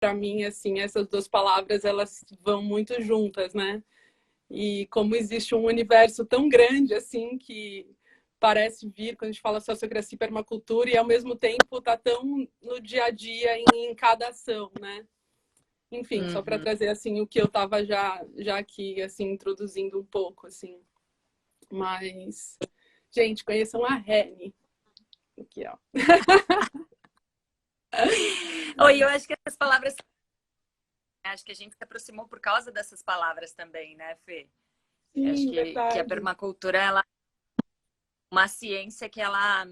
para mim, assim, essas duas palavras, elas vão muito juntas, né? E como existe um universo tão grande, assim, que parece vir quando a gente fala sociocracia e permacultura, e ao mesmo tempo está tão no dia a dia, em cada ação, né? Enfim, só para trazer, assim, o que eu estava já aqui, assim, introduzindo um pouco, assim. Mas, gente, conheçam a Reni. Aqui, ó. Oi, eu acho que essas palavras... Acho que a gente se aproximou por causa dessas palavras também, né, Fê? Eu acho Sim, que a verdade. permacultura, ela é uma ciência que ela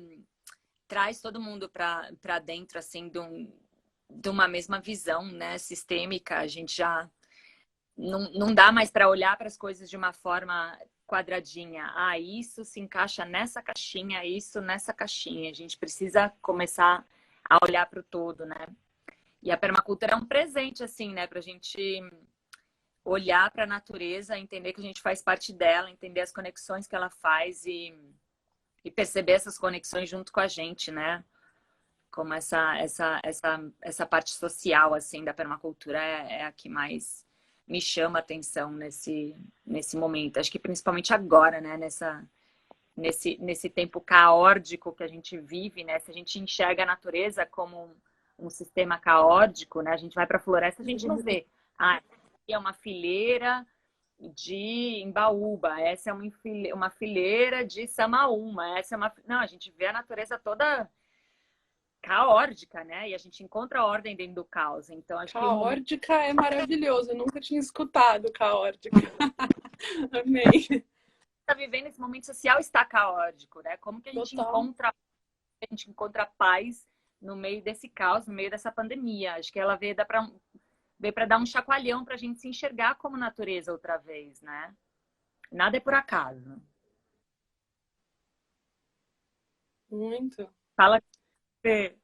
traz todo mundo para dentro, assim, de uma mesma visão, né, sistêmica. A gente já não dá mais para olhar para as coisas de uma forma quadradinha. Ah, isso se encaixa nessa caixinha, isso nessa caixinha. A gente precisa começar a olhar para o todo, né? E a permacultura é um presente, assim, né, para a gente olhar para a natureza, entender que a gente faz parte dela, entender as conexões que ela faz e perceber essas conexões junto com a gente, né? Como essa parte social, assim, da permacultura é a que mais me chama a atenção nesse momento. Acho que principalmente agora, né? Nesse tempo caótico que a gente vive, né? Se a gente enxerga a natureza como um sistema caótico, né? A gente vai para a floresta, a gente não vê. Ah, aqui é uma fileira de Embaúba, essa é uma fileira de Samaúma, essa é uma... Não, a gente vê a natureza toda caótica, né? E a gente encontra ordem dentro do caos. Então, acho que o momento Caórdica é maravilhoso. Eu nunca tinha escutado caórdica. Amei. está vivendo esse momento social está caótico, né? Como que Total. a gente encontra paz no meio desse caos, no meio dessa pandemia? Acho que ela veio para dar um chacoalhão para a gente se enxergar como natureza outra vez, né? Nada é por acaso. Muito. Fala que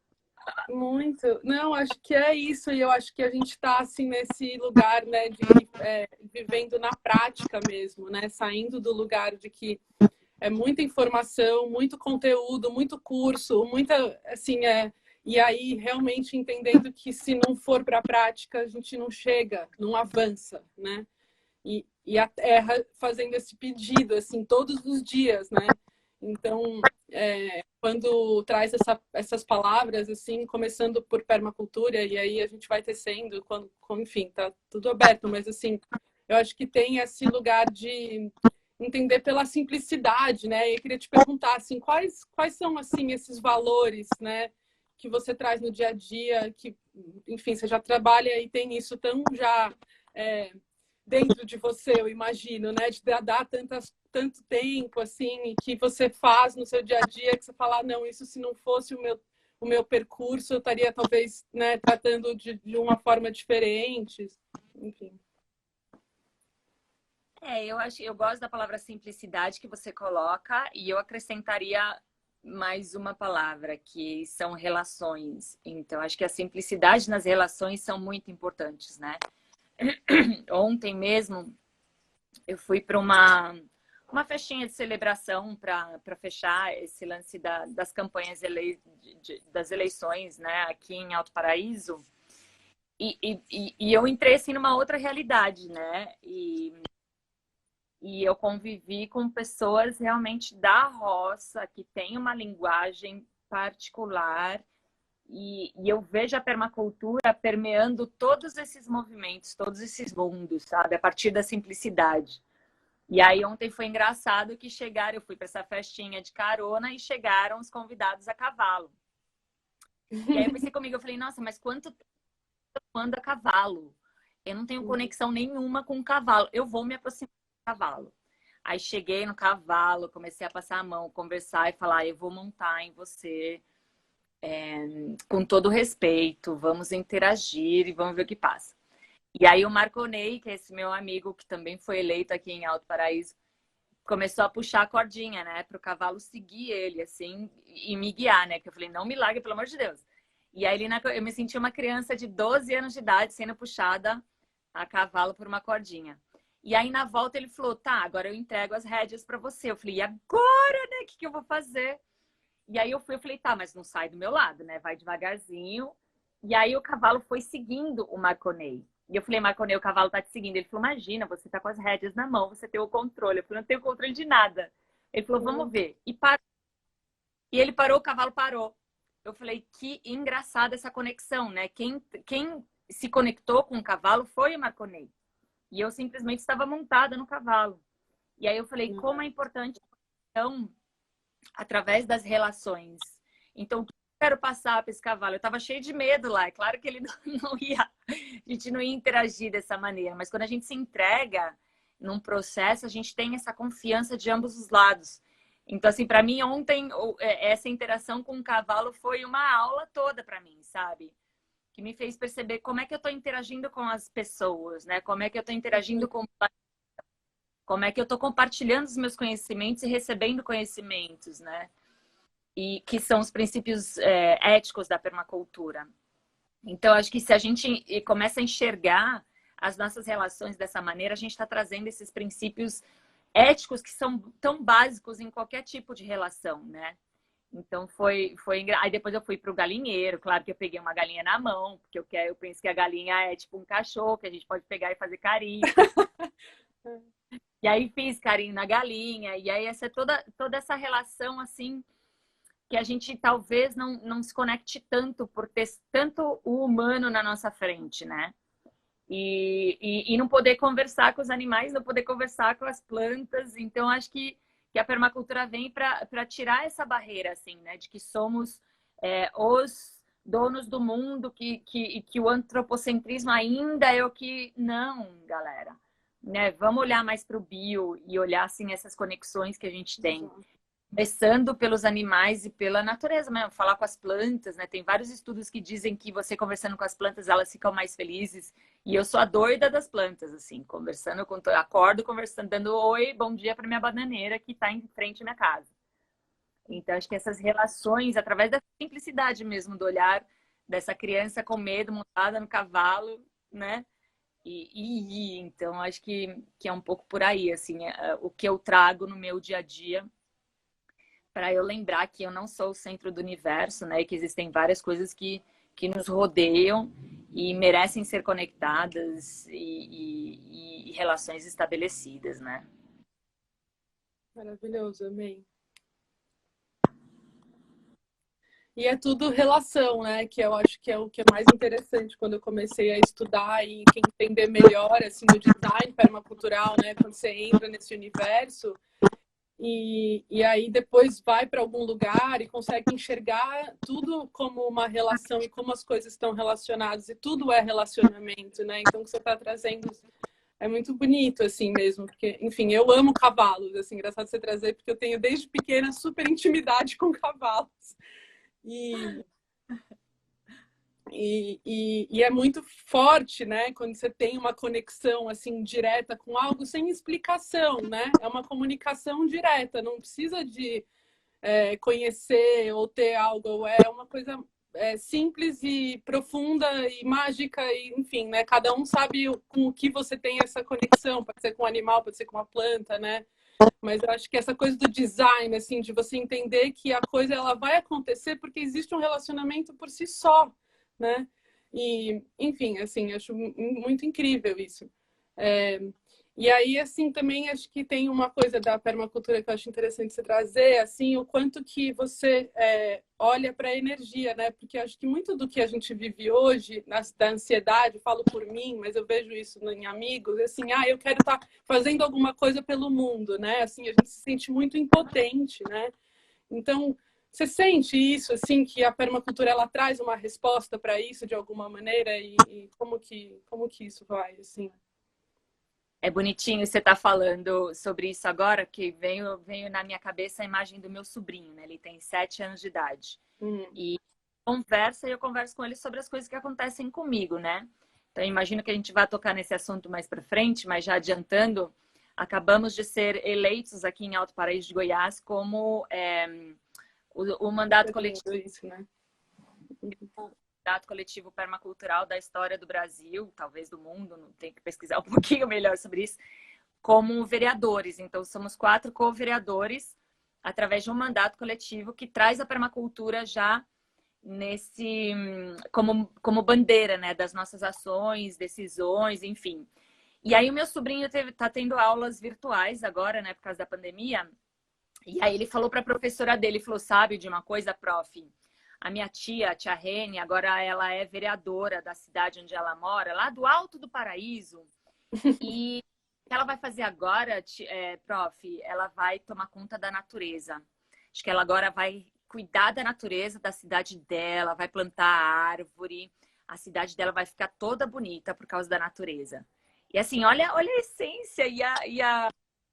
Muito. Não, acho que é isso. E eu acho que a gente está, assim, nesse lugar, né, de vivendo na prática mesmo, né? Saindo do lugar de que é muita informação, muito conteúdo, muito curso, muita, assim, e aí realmente entendendo que se não for para a prática, a gente não chega, não avança, né? E a Terra fazendo esse pedido, assim, todos os dias, né? Então, quando traz essas palavras, assim, começando por permacultura, e aí a gente vai tecendo, enfim, tá tudo aberto, mas, assim, eu acho que tem esse lugar de entender pela simplicidade, né? E eu queria te perguntar, assim, quais são, assim, esses valores, né, que você traz no dia a dia, que, enfim, você já trabalha e tem isso tão já dentro de você, eu imagino, né? De dar tanto tempo, assim, e que você faz no seu dia a dia, que você fala, não, isso se não fosse o meu percurso, eu estaria talvez, né, tratando de uma forma diferente, enfim. eu gosto da palavra simplicidade que você coloca e eu acrescentaria mais uma palavra, que são relações. Então, acho que a simplicidade nas relações são muito importantes, né? Ontem mesmo eu fui para uma festinha de celebração para fechar esse lance das campanhas das eleições, né, aqui em Alto Paraíso. E eu entrei assim numa outra realidade, né? E eu convivi com pessoas realmente da roça, que têm uma linguagem particular, e eu vejo a permacultura permeando todos esses movimentos, todos esses mundos, sabe? A partir da simplicidade. E aí ontem foi engraçado que chegaram, eu fui para essa festinha de carona e chegaram os convidados a cavalo. E aí eu pensei comigo, eu falei, nossa, mas quanto tempo eu ando a cavalo? Eu não tenho conexão nenhuma com o cavalo. Eu vou me aproximar do cavalo. Aí cheguei no cavalo, comecei a passar a mão, conversar e falar, eu vou montar em você, com todo respeito, vamos interagir e vamos ver o que passa. E aí o Marconei, que é esse meu amigo que também foi eleito aqui em Alto Paraíso, começou a puxar a cordinha, né, para o cavalo seguir ele, assim, e me guiar, né, que eu falei, não me largue, pelo amor de Deus. E aí eu me senti uma criança de 12 anos de idade sendo puxada a cavalo por uma cordinha. E aí na volta ele falou, tá, agora eu entrego as rédeas para você. Eu falei, e agora, né, o que eu vou fazer? E aí eu falei, tá, mas não sai do meu lado, né, vai devagarzinho E aí o cavalo foi seguindo o Marconei. E eu falei, Marconei, o cavalo tá te seguindo. Ele falou, imagina, você tá com as rédeas na mão, você tem o controle. Eu falei, não tenho controle de nada. Ele falou, vamos ver. E ele parou, o cavalo parou. Eu falei, que engraçada essa conexão, né? Quem se conectou com o cavalo foi o Marconei. E eu simplesmente estava montada no cavalo. E aí eu falei, como é importante, então, através das relações. Então, o que eu quero passar para esse cavalo? Eu estava cheio de medo lá. É claro que ele não ia, a gente não ia interagir dessa maneira. Mas quando a gente se entrega num processo, a gente tem essa confiança de ambos os lados. Então, assim, para mim, ontem, essa interação com o cavalo foi uma aula toda para mim, sabe? Que me fez perceber como é que eu estou interagindo com as pessoas, né? Como é que eu estou interagindo com... Como é que eu estou compartilhando os meus conhecimentos e recebendo conhecimentos, né? E que são os princípios éticos da permacultura. Então, acho que se a gente começa a enxergar as nossas relações dessa maneira, a gente está trazendo esses princípios éticos que são tão básicos em qualquer tipo de relação, né? Então aí depois eu fui para o galinheiro, claro que eu peguei uma galinha na mão, porque eu penso que a galinha é tipo um cachorro que a gente pode pegar e fazer carinho. E aí fiz carinho na galinha, e aí essa toda essa relação assim que a gente talvez não se conecte tanto por ter tanto o humano na nossa frente, né? E não poder conversar com os animais, não poder conversar com as plantas. Então, acho que a permacultura vem para tirar essa barreira, assim, né? De que somos os donos do mundo, que o antropocentrismo ainda é o que... Não, galera. Né? Vamos olhar mais para o bio e olhar, assim, essas conexões que a gente tem. Começando pelos animais e pela natureza mesmo, falar com as plantas, né? Tem vários estudos que dizem que você conversando com as plantas, elas ficam mais felizes. E eu sou a doida das plantas, assim, conversando com... Acordo conversando, dando oi, bom dia para minha bananeira que está em frente à minha casa. Então, acho que essas relações, através da simplicidade mesmo do olhar dessa criança com medo, montada no cavalo, né? Então, acho que é um pouco por aí, assim, o que eu trago no meu dia a dia para eu lembrar que eu não sou o centro do universo, né? E que existem várias coisas que nos rodeiam e merecem ser conectadas e relações estabelecidas, né? Maravilhoso, amém. E é tudo relação, né? Que eu acho que é o que é mais interessante quando eu comecei a estudar e entender melhor assim, o design permacultural, né? Quando você entra nesse universo e aí depois vai para algum lugar e consegue enxergar tudo como uma relação e como as coisas estão relacionadas e tudo é relacionamento, né? Então o que você está trazendo é muito bonito assim mesmo, porque enfim, eu amo cavalos, assim, engraçado você trazer porque eu tenho desde pequena super intimidade com cavalos. E, e é muito forte, né? Quando você tem uma conexão assim direta com algo sem explicação, né? É uma comunicação direta, não precisa de conhecer ou ter algo, é uma coisa simples e profunda e mágica, e, enfim, né? Cada um sabe com o que você tem essa conexão, pode ser com um animal, pode ser com uma planta, né? Mas eu acho que essa coisa do design, assim, de você entender que a coisa ela vai acontecer porque existe um relacionamento por si só, né? E, enfim, assim, acho muito incrível isso. E aí, assim, também acho que tem uma coisa da permacultura que eu acho interessante você trazer, assim, o quanto que você olha para a energia, né? Porque acho que muito do que a gente vive hoje, da ansiedade, falo por mim, mas eu vejo isso em amigos, assim, eu quero estar fazendo alguma coisa pelo mundo, né? Assim, a gente se sente muito impotente, né? Então, você sente isso, assim, que a permacultura, ela traz uma resposta para isso de alguma maneira? E como que isso vai, assim? É bonitinho você estar falando sobre isso agora, que veio na minha cabeça a imagem do meu sobrinho, né? Ele tem 7 anos de idade. E eu converso com ele sobre as coisas que acontecem comigo, né? Então, eu imagino que a gente vai tocar nesse assunto mais para frente, mas já adiantando, acabamos de ser eleitos aqui em Alto Paraíso de Goiás como o mandato coletivo. Isso, né? Mandato coletivo permacultural da história do Brasil, talvez do mundo, não tem que pesquisar um pouquinho melhor sobre isso, como vereadores. Então, somos 4 co-vereadores através de um mandato coletivo que traz a permacultura já nesse como bandeira, né, das nossas ações, decisões, enfim. E aí o meu sobrinho tá tendo aulas virtuais agora, né, por causa da pandemia. E aí ele falou para a professora dele, falou, sabe de uma coisa, prof? A minha tia, a tia Rene, agora ela é vereadora da cidade onde ela mora, lá do Alto do Paraíso. E o que ela vai fazer agora, prof, ela vai tomar conta da natureza. Acho que ela agora vai cuidar da natureza da cidade dela, vai plantar árvore, a cidade dela vai ficar toda bonita por causa da natureza. E assim, olha a essência e a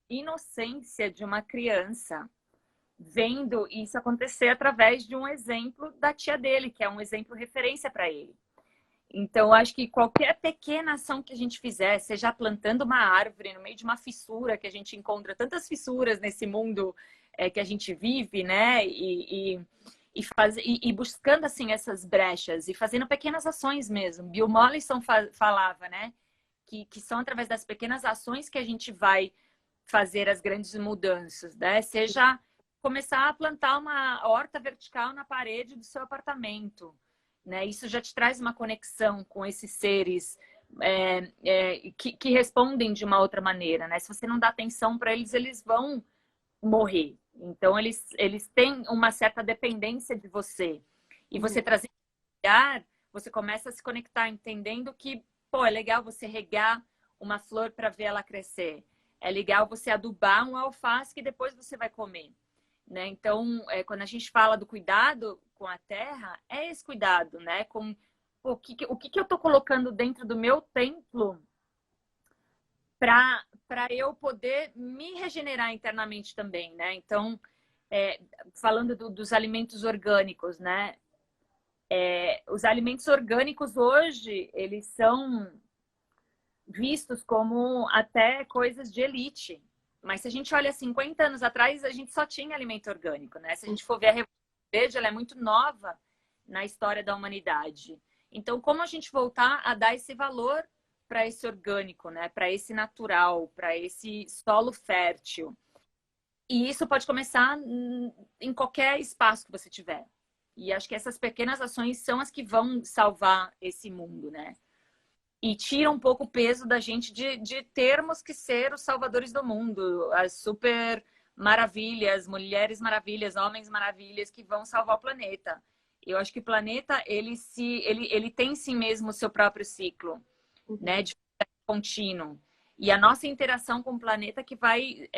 inocência de uma criança vendo isso acontecer através de um exemplo da tia dele, que é um exemplo referência para ele. Então, acho que qualquer pequena ação que a gente fizer, seja plantando uma árvore no meio de uma fissura, que a gente encontra tantas fissuras nesse mundo que a gente vive, né? E buscando, assim, essas brechas e fazendo pequenas ações mesmo. Bill Mollison falava, né? Que são através das pequenas ações que a gente vai fazer as grandes mudanças, né? Seja começar a plantar uma horta vertical na parede do seu apartamento, né? Isso já te traz uma conexão com esses seres que respondem de uma outra maneira, né? Se você não dá atenção para eles, eles vão morrer. Então, eles têm uma certa dependência de você. E você trazer olhar, você começa a se conectar, entendendo que, pô, é legal você regar uma flor para ver ela crescer. É legal você adubar um alface que depois você vai comer, né? Então, quando a gente fala do cuidado com a terra, é esse cuidado, né? Com o que eu estou colocando dentro do meu templo para eu poder me regenerar internamente também, né? Então, falando dos alimentos orgânicos, né? Os alimentos orgânicos hoje, eles são vistos como até coisas de elite. Mas se a gente olha 50 anos atrás, a gente só tinha alimento orgânico, né? Se a gente for ver a Revolução Verde, ela é muito nova na história da humanidade. Então, como a gente voltar a dar esse valor para esse orgânico, né? Para esse natural, para esse solo fértil? E isso pode começar em qualquer espaço que você tiver. E acho que essas pequenas ações são as que vão salvar esse mundo, né? E tira um pouco o peso da gente de termos que ser os salvadores do mundo, as super maravilhas, mulheres maravilhas, homens maravilhas que vão salvar o planeta. Eu acho que o planeta, ele tem em si mesmo o seu próprio ciclo, né, de contínuo. E a nossa interação com o planeta que vai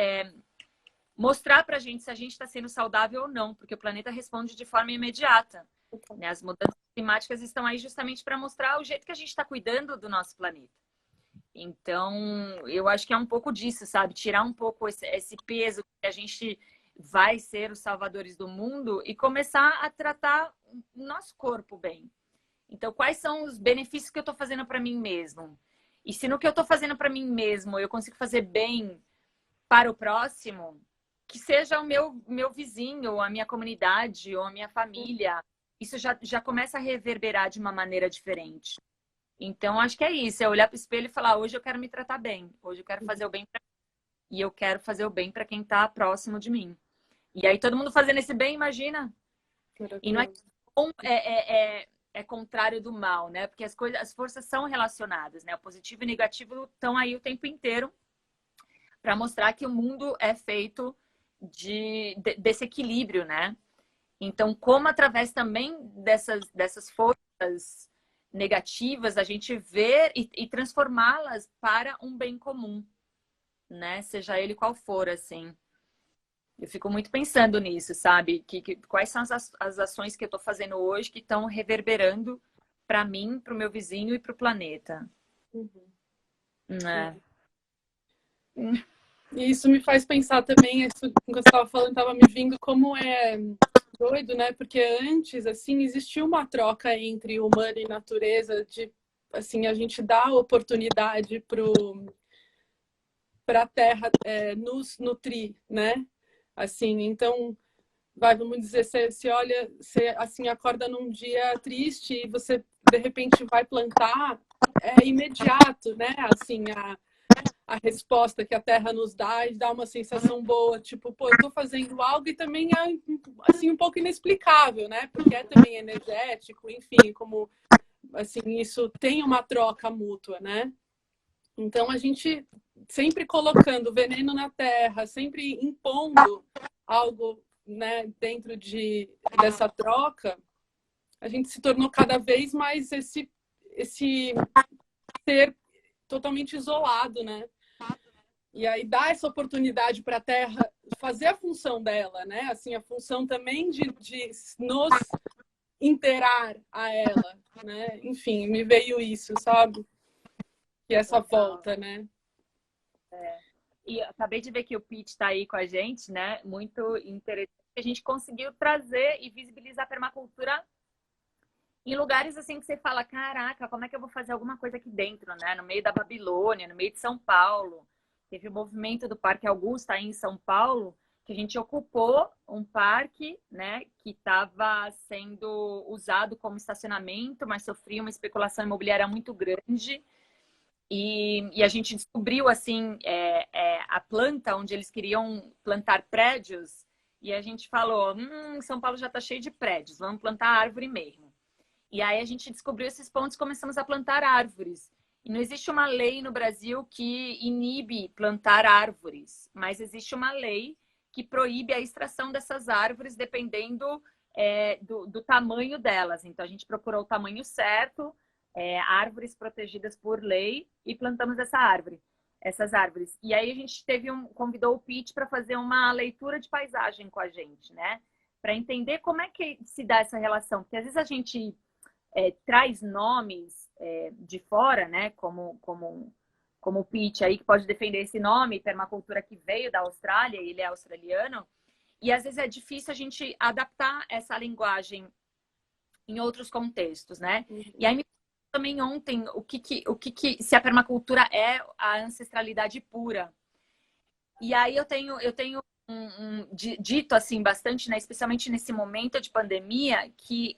mostrar pra gente se a gente está sendo saudável ou não, porque o planeta responde de forma imediata. Né? As mudanças climáticas estão aí justamente para mostrar o jeito que a gente está cuidando do nosso planeta. Então, eu acho que é um pouco disso, sabe? Tirar um pouco esse peso que a gente vai ser os salvadores do mundo e começar a tratar o nosso corpo bem. Então, quais são os benefícios que eu estou fazendo para mim mesmo? E se no que eu estou fazendo para mim mesmo eu consigo fazer bem para o próximo, que seja o meu vizinho, ou a minha comunidade, ou a minha família, isso já começa a reverberar de uma maneira diferente. Então, acho que é isso, é olhar para o espelho e falar, hoje eu quero me tratar bem, hoje eu quero fazer o bem e eu quero fazer o bem para quem está próximo de mim. E aí todo mundo fazendo esse bem, imagina. E não é contrário do mal, né? Porque as forças são relacionadas, né? O positivo e o negativo estão aí o tempo inteiro para mostrar que o mundo é feito desse equilíbrio, né? Então, como através também dessas forças negativas, a gente ver e transformá-las para um bem comum, né? Seja ele qual for, assim. Eu fico muito pensando nisso, sabe? Quais são as ações que eu estou fazendo hoje que estão reverberando para mim, para o meu vizinho e para o planeta. É. E isso me faz pensar também, isso que você estava falando, estava me vindo como é doido, né? Porque antes, assim, existia uma troca entre humano e natureza, de, assim, a gente dá oportunidade para a Terra nos nutrir, né? Assim, então, vamos dizer, você olha, você, assim, acorda num dia triste e você, de repente, vai plantar, é imediato, né? Assim, a resposta que a Terra nos dá e dá uma sensação boa, tipo, pô, eu tô fazendo algo e também é, assim, um pouco inexplicável, né? Porque é também energético, enfim, como, assim, isso tem uma troca mútua, né? Então, a gente sempre colocando veneno na Terra, sempre impondo algo, né, dentro dessa troca, a gente se tornou cada vez mais esse ser totalmente isolado, né? E aí dá essa oportunidade para a Terra fazer a função dela, né? Assim, a função também de nos inteirar a ela, né? Enfim, me veio isso, sabe? Que essa volta, né? E eu acabei de ver que o Pete está aí com a gente, né? Muito interessante. A gente conseguiu trazer e visibilizar a permacultura em lugares assim que você fala, caraca, como é que eu vou fazer alguma coisa aqui dentro, né? No meio da Babilônia, no meio de São Paulo. Teve o movimento do Parque Augusta aí em São Paulo, que a gente ocupou um parque, né, que estava sendo usado como estacionamento, mas sofria uma especulação imobiliária muito grande. E a gente descobriu, assim, a planta onde eles queriam plantar prédios. E a gente falou, São Paulo já está cheio de prédios, vamos plantar árvore mesmo. E aí a gente descobriu esses pontos e começamos a plantar árvores. E não existe uma lei no Brasil que inibe plantar árvores, mas existe uma lei que proíbe a extração dessas árvores dependendo do tamanho delas. Então a gente procurou o tamanho certo, árvores protegidas por lei, e plantamos essas árvores. E aí a gente convidou o Pete para fazer uma leitura de paisagem com a gente, né? Para entender como é que se dá essa relação. Porque às vezes a gente traz nomes de fora, né? Como o Pete aí, que pode defender esse nome, permacultura, que veio da Austrália, ele é australiano. E às vezes é difícil a gente adaptar essa linguagem em outros contextos, né? E aí me também ontem se a permacultura é a ancestralidade pura. E aí eu tenho dito assim bastante, né, especialmente nesse momento de pandemia, que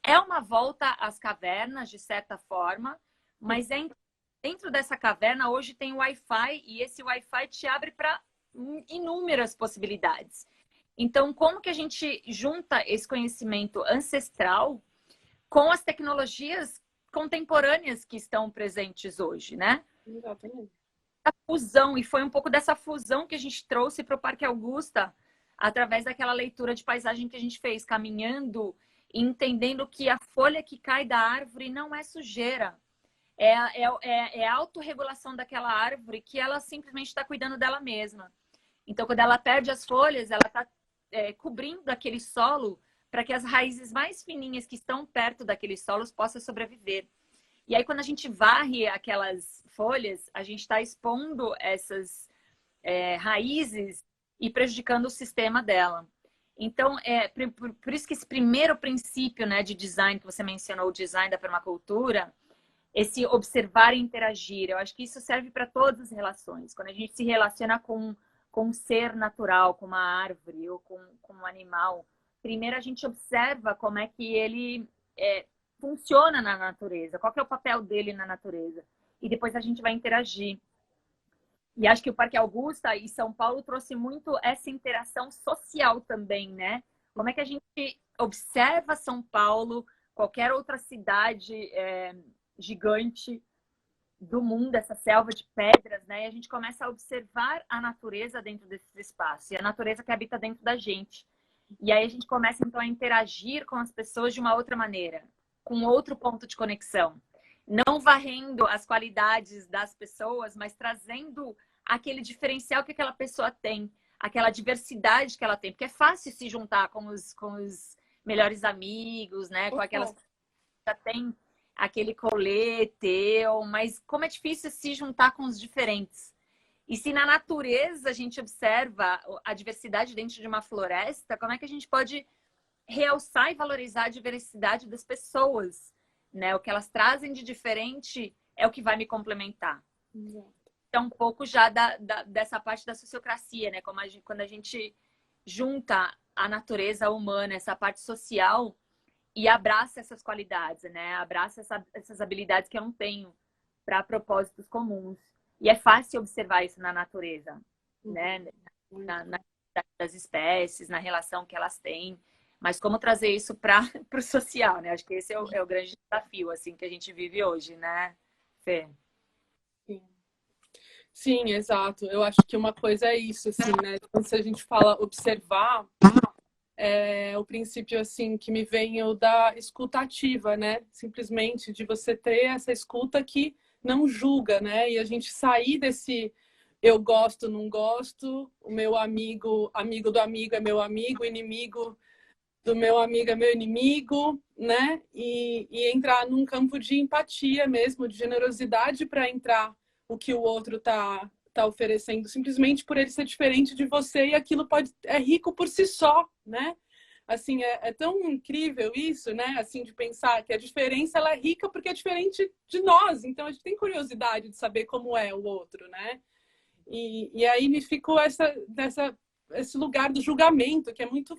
é uma volta às cavernas de certa forma, mas dentro dessa caverna hoje tem Wi-Fi, e esse Wi-Fi te abre para inúmeras possibilidades. Então, como que a gente junta esse conhecimento ancestral com as tecnologias contemporâneas que estão presentes hoje, né? Exatamente. A fusão, e foi um pouco dessa fusão que a gente trouxe para o Parque Augusta, através daquela leitura de paisagem que a gente fez, caminhando e entendendo que a folha que cai da árvore não é sujeira. É a autorregulação daquela árvore, que ela simplesmente está cuidando dela mesma. Então, quando ela perde as folhas, ela está cobrindo aquele solo para que as raízes mais fininhas que estão perto daqueles solos possam sobreviver. E aí, quando a gente varre aquelas folhas, a gente está expondo essas raízes e prejudicando o sistema dela. Então, por isso que esse primeiro princípio, né, de design que você mencionou, o design da permacultura, esse observar e interagir, eu acho que isso serve para todas as relações. Quando a gente se relaciona com um ser natural, com uma árvore ou com um animal, primeiro a gente observa como é que ele funciona na natureza, qual que é o papel dele na natureza. E depois a gente vai interagir. E acho que o Parque Augusta e São Paulo trouxe muito essa interação social também, né? Como é que a gente observa São Paulo, qualquer outra cidade gigante do mundo, essa selva de pedras, né? E a gente começa a observar a natureza dentro desses espaços, e a natureza que habita dentro da gente. E aí a gente começa, então, a interagir com as pessoas de uma outra maneira, com outro ponto de conexão. Não varrendo as qualidades das pessoas, mas trazendo aquele diferencial que aquela pessoa tem, aquela diversidade que ela tem. Porque é fácil se juntar com os melhores amigos, né? Com aquelas que já tem aquele colê teu, mas como é difícil se juntar com os diferentes. E se na natureza a gente observa a diversidade dentro de uma floresta, como é que a gente pode realçar e valorizar a diversidade das pessoas, né? O que elas trazem de diferente é o que vai me complementar. É um pouco já dessa parte da sociocracia, né? Quando a gente junta a natureza humana, essa parte social, e abraça essas qualidades, né? Abraça essas habilidades que eu não tenho para propósitos comuns. E é fácil observar isso na natureza, né? Na das espécies, na relação que elas têm. Mas como trazer isso para o social, né? Acho que esse é o grande desafio, assim, que a gente vive hoje, né, Fê? Sim. Sim, exato. Eu acho que uma coisa é isso, assim, né? Quando a gente fala observar, o princípio, assim, que me vem é o da escuta ativa, né? Simplesmente de você ter essa escuta que não julga, né? E a gente sair desse eu gosto, não gosto, o meu amigo, amigo do amigo é meu amigo, inimigo do meu amigo é meu inimigo, né? E entrar num campo de empatia mesmo, de generosidade para entrar o que o outro tá oferecendo, simplesmente por ele ser diferente de você e aquilo é rico por si só, né? Assim, é tão incrível isso, né? Assim, de pensar que a diferença ela é rica porque é diferente de nós, então a gente tem curiosidade de saber como é o outro, né? E aí me ficou esse lugar do julgamento, que é muito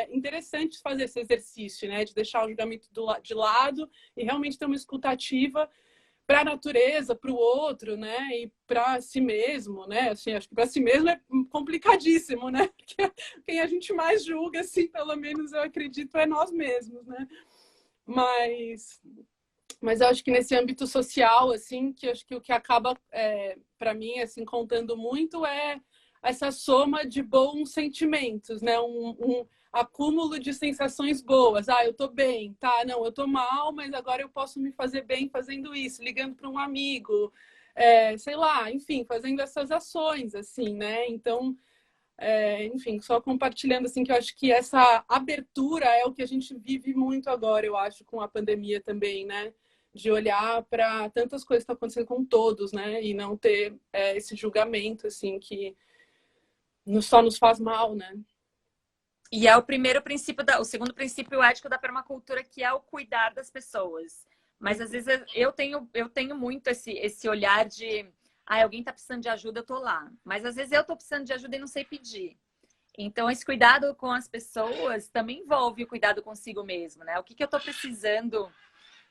interessante fazer esse exercício, né? De deixar o julgamento de lado e realmente ter uma escutativa para a natureza, para o outro, né? E para si mesmo, né? Assim, acho que para si mesmo é complicadíssimo, né? Porque quem a gente mais julga, assim, pelo menos eu acredito, é nós mesmos, né? Mas eu acho que nesse âmbito social, assim, que acho que o que acaba, para mim, assim, contando muito é essa soma de bons sentimentos, né? Um acúmulo de sensações boas. Ah, eu tô bem, tá? Não, eu tô mal, mas agora eu posso me fazer bem fazendo isso, ligando para um amigo, sei lá, enfim, fazendo essas ações, assim, né? Então, enfim, só compartilhando, assim, que eu acho que essa abertura é o que a gente vive muito agora, eu acho, com a pandemia também, né? De olhar para tantas coisas que estão acontecendo com todos, né? E não ter esse julgamento, assim, que só nos faz mal, né? E é o primeiro princípio, o segundo princípio ético da permacultura, que é o cuidar das pessoas. Mas às vezes eu tenho muito esse olhar de alguém está precisando de ajuda, eu tô lá. Mas às vezes eu tô precisando de ajuda e não sei pedir. Então, esse cuidado com as pessoas também envolve o cuidado consigo mesmo, né? O que eu tô precisando,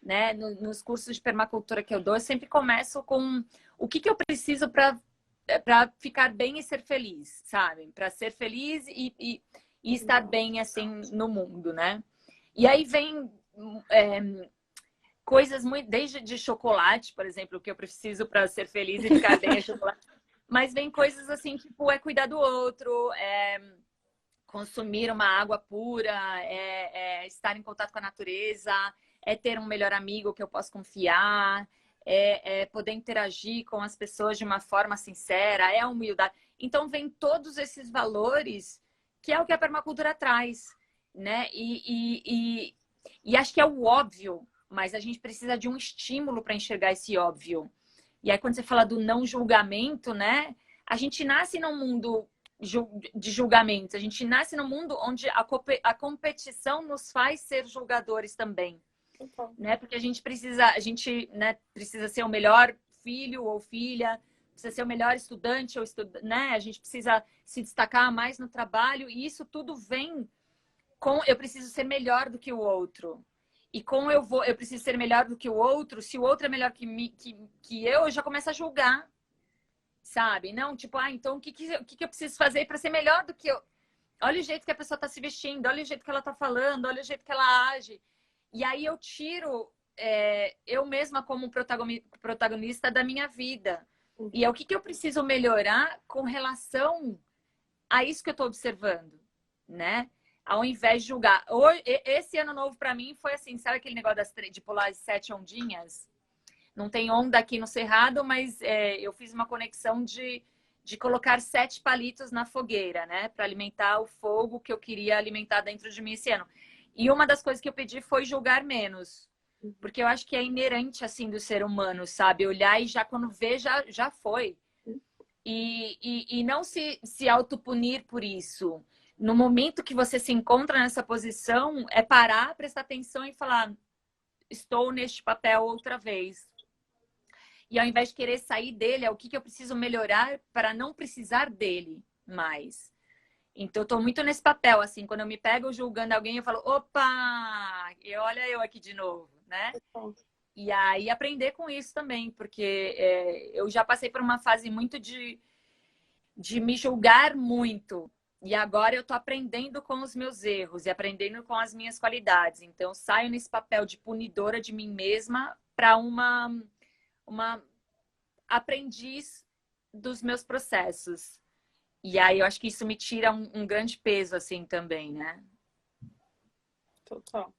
né? Nos cursos de permacultura que eu dou, eu sempre começo com o que eu preciso para ficar bem e ser feliz, sabe? Para ser feliz e estar bem assim no mundo, né? E aí vem coisas muito, desde de chocolate, por exemplo, o que eu preciso para ser feliz e ficar bem é chocolate. Mas vem coisas assim, tipo, cuidar do outro, consumir uma água pura, estar em contato com a natureza, ter um melhor amigo que eu posso confiar, poder interagir com as pessoas de uma forma sincera, humildade. Então, vem todos esses valores que é o que a permacultura traz, né? E acho que é o óbvio, mas a gente precisa de um estímulo para enxergar esse óbvio. E aí, quando você fala do não julgamento, né? A gente nasce num mundo de julgamentos. A gente nasce num mundo onde a competição nos faz ser julgadores também, né? Porque a gente precisa, né, precisa ser o melhor filho ou filha, precisa ser o melhor estudante ou né? A gente precisa se destacar mais no trabalho e isso tudo vem com eu preciso ser melhor do que o outro. E como eu preciso ser melhor do que o outro, se o outro é melhor que eu já começo a julgar. Sabe? Não, tipo, então o que eu preciso fazer para ser melhor do que eu? Olha o jeito que a pessoa está se vestindo, olha o jeito que ela está falando, olha o jeito que ela age. E aí eu tiro eu mesma como protagonista da minha vida. E é o que eu preciso melhorar com relação a isso que eu estou observando, né? Ao invés de julgar. Esse ano novo para mim foi assim, sabe aquele negócio de pular as 7 ondinhas? Não tem onda aqui no Cerrado, mas eu fiz uma conexão de colocar 7 palitos na fogueira, né? Para alimentar o fogo que eu queria alimentar dentro de mim esse ano. E uma das coisas que eu pedi foi julgar menos. Porque eu acho que é inerente, assim, do ser humano, sabe? Olhar e já quando vê, já foi. E não se autopunir por isso. No momento que você se encontra nessa posição, é parar, prestar atenção e falar: estou neste papel outra vez. E ao invés de querer sair dele, é o que eu preciso melhorar para não precisar dele mais. Então, eu tô muito nesse papel, assim, quando eu me pego julgando alguém, eu falo, opa, e olha eu aqui de novo, né? E aí aprender com isso também, porque eu já passei por uma fase muito de me julgar muito. E agora eu tô aprendendo com os meus erros e aprendendo com as minhas qualidades. Então, eu saio nesse papel de punidora de mim mesma para uma aprendiz dos meus processos. E aí eu acho que isso me tira um grande peso, assim, também, né? Total.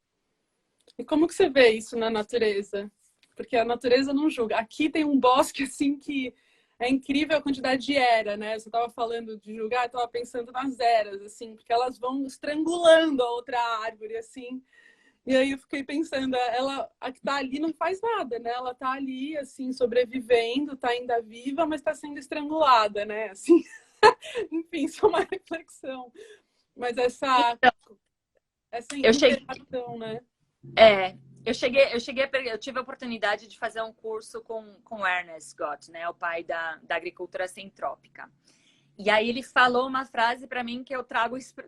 E como que você vê isso na natureza? Porque a natureza não julga. Aqui tem um bosque, assim, que é incrível a quantidade de era, né? Você estava falando de julgar, eu estava pensando nas eras, assim, porque elas vão estrangulando a outra árvore, assim. E aí eu fiquei pensando, ela, a que tá ali não faz nada, né? Ela tá ali, assim, sobrevivendo, tá ainda viva, mas tá sendo estrangulada, né? Assim, enfim, isso é uma reflexão. Mas Então, essa eu cheguei, interação, né? eu tive a oportunidade de fazer um curso com Ernest Scott, né? O pai da agricultura centrópica. E aí ele falou uma frase para mim que eu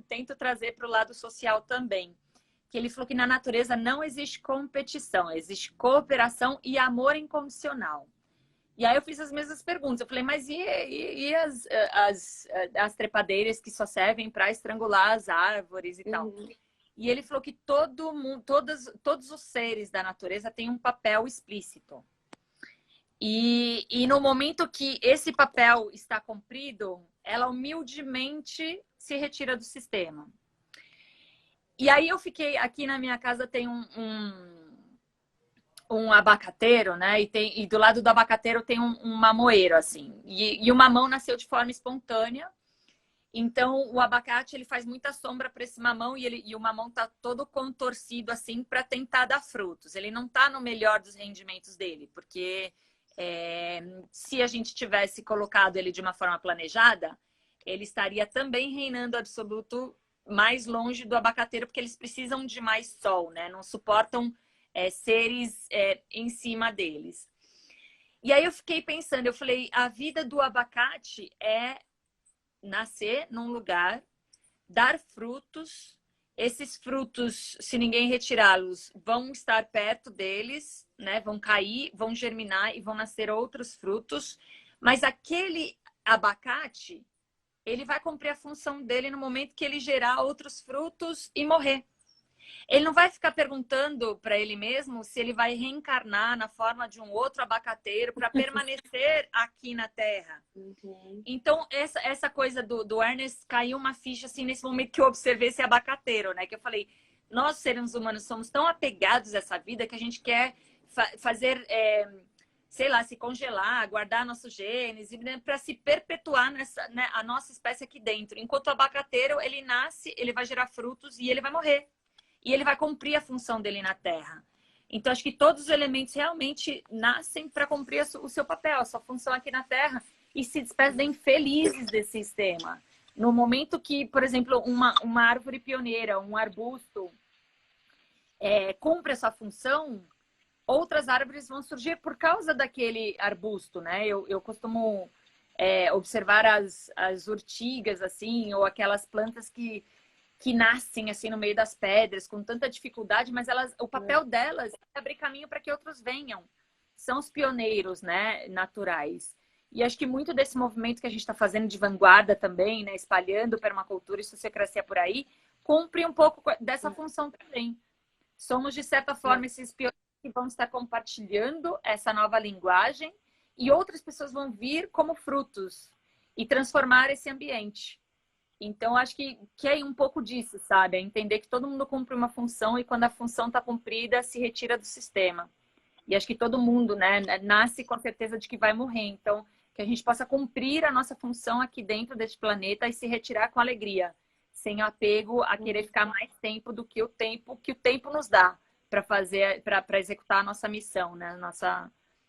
tento trazer para o lado social também. Que ele falou que na natureza não existe competição, existe cooperação e amor incondicional. E aí eu fiz as mesmas perguntas. Eu falei, mas e as trepadeiras que só servem para estrangular as árvores e tal? Uhum. E ele falou que todo mundo, todos os seres da natureza têm um papel explícito. E no momento que esse papel está cumprido, ela humildemente se retira do sistema. E aí eu fiquei, aqui na minha casa tem um abacateiro, né? E do lado do abacateiro tem um mamoeiro, assim. E o mamão nasceu de forma espontânea. Então, o abacate, ele faz muita sombra para esse mamão e o mamão tá todo contorcido, assim, para tentar dar frutos. Ele não tá no melhor dos rendimentos dele, porque se a gente tivesse colocado ele de uma forma planejada, ele estaria também reinando absoluto mais longe do abacateiro, porque eles precisam de mais sol, né? Não suportam seres em cima deles. E aí eu fiquei pensando, eu falei, a vida do abacate é nascer num lugar, dar frutos. Esses frutos, se ninguém retirá-los, vão estar perto deles, né? Vão cair, vão germinar e vão nascer outros frutos. Mas aquele abacate, ele vai cumprir a função dele no momento que ele gerar outros frutos e morrer. Ele não vai ficar perguntando para ele mesmo se ele vai reencarnar na forma de um outro abacateiro para permanecer aqui na Terra. Uhum. Então, essa coisa do Ernest caiu uma ficha assim nesse momento que eu observei esse abacateiro, né? Que eu falei, nós seres humanos somos tão apegados a essa vida que a gente quer fazer, sei lá, se congelar, guardar nossos genes, né, para se perpetuar nessa, né, a nossa espécie aqui dentro. Enquanto o abacateiro, ele nasce, ele vai gerar frutos e ele vai morrer. E ele vai cumprir a função dele na Terra. Então, acho que todos os elementos realmente nascem para cumprir o seu papel, a sua função aqui na Terra e se despedem felizes desse sistema. No momento que, por exemplo, uma árvore pioneira, um arbusto, cumpre a sua função, outras árvores vão surgir por causa daquele arbusto, né? Eu costumo observar as urtigas, assim, ou aquelas plantas que nascem assim no meio das pedras com tanta dificuldade, mas o papel delas é abrir caminho para que outros venham. São os pioneiros, né, naturais. E acho que muito desse movimento que a gente está fazendo de vanguarda também, né, espalhando permacultura e sociocracia por aí, cumpre um pouco dessa função também. Somos, de certa forma, esses pioneiros que vão estar compartilhando essa nova linguagem e outras pessoas vão vir como frutos e transformar esse ambiente. Então, acho que é um pouco disso, sabe? É entender que todo mundo cumpre uma função e quando a função está cumprida, se retira do sistema. E acho que todo mundo, né, nasce com a certeza de que vai morrer. Então, que a gente possa cumprir a nossa função aqui dentro deste planeta e se retirar com alegria, sem apego a querer ficar mais tempo do que o tempo nos dá para fazer, para executar a nossa missão, né?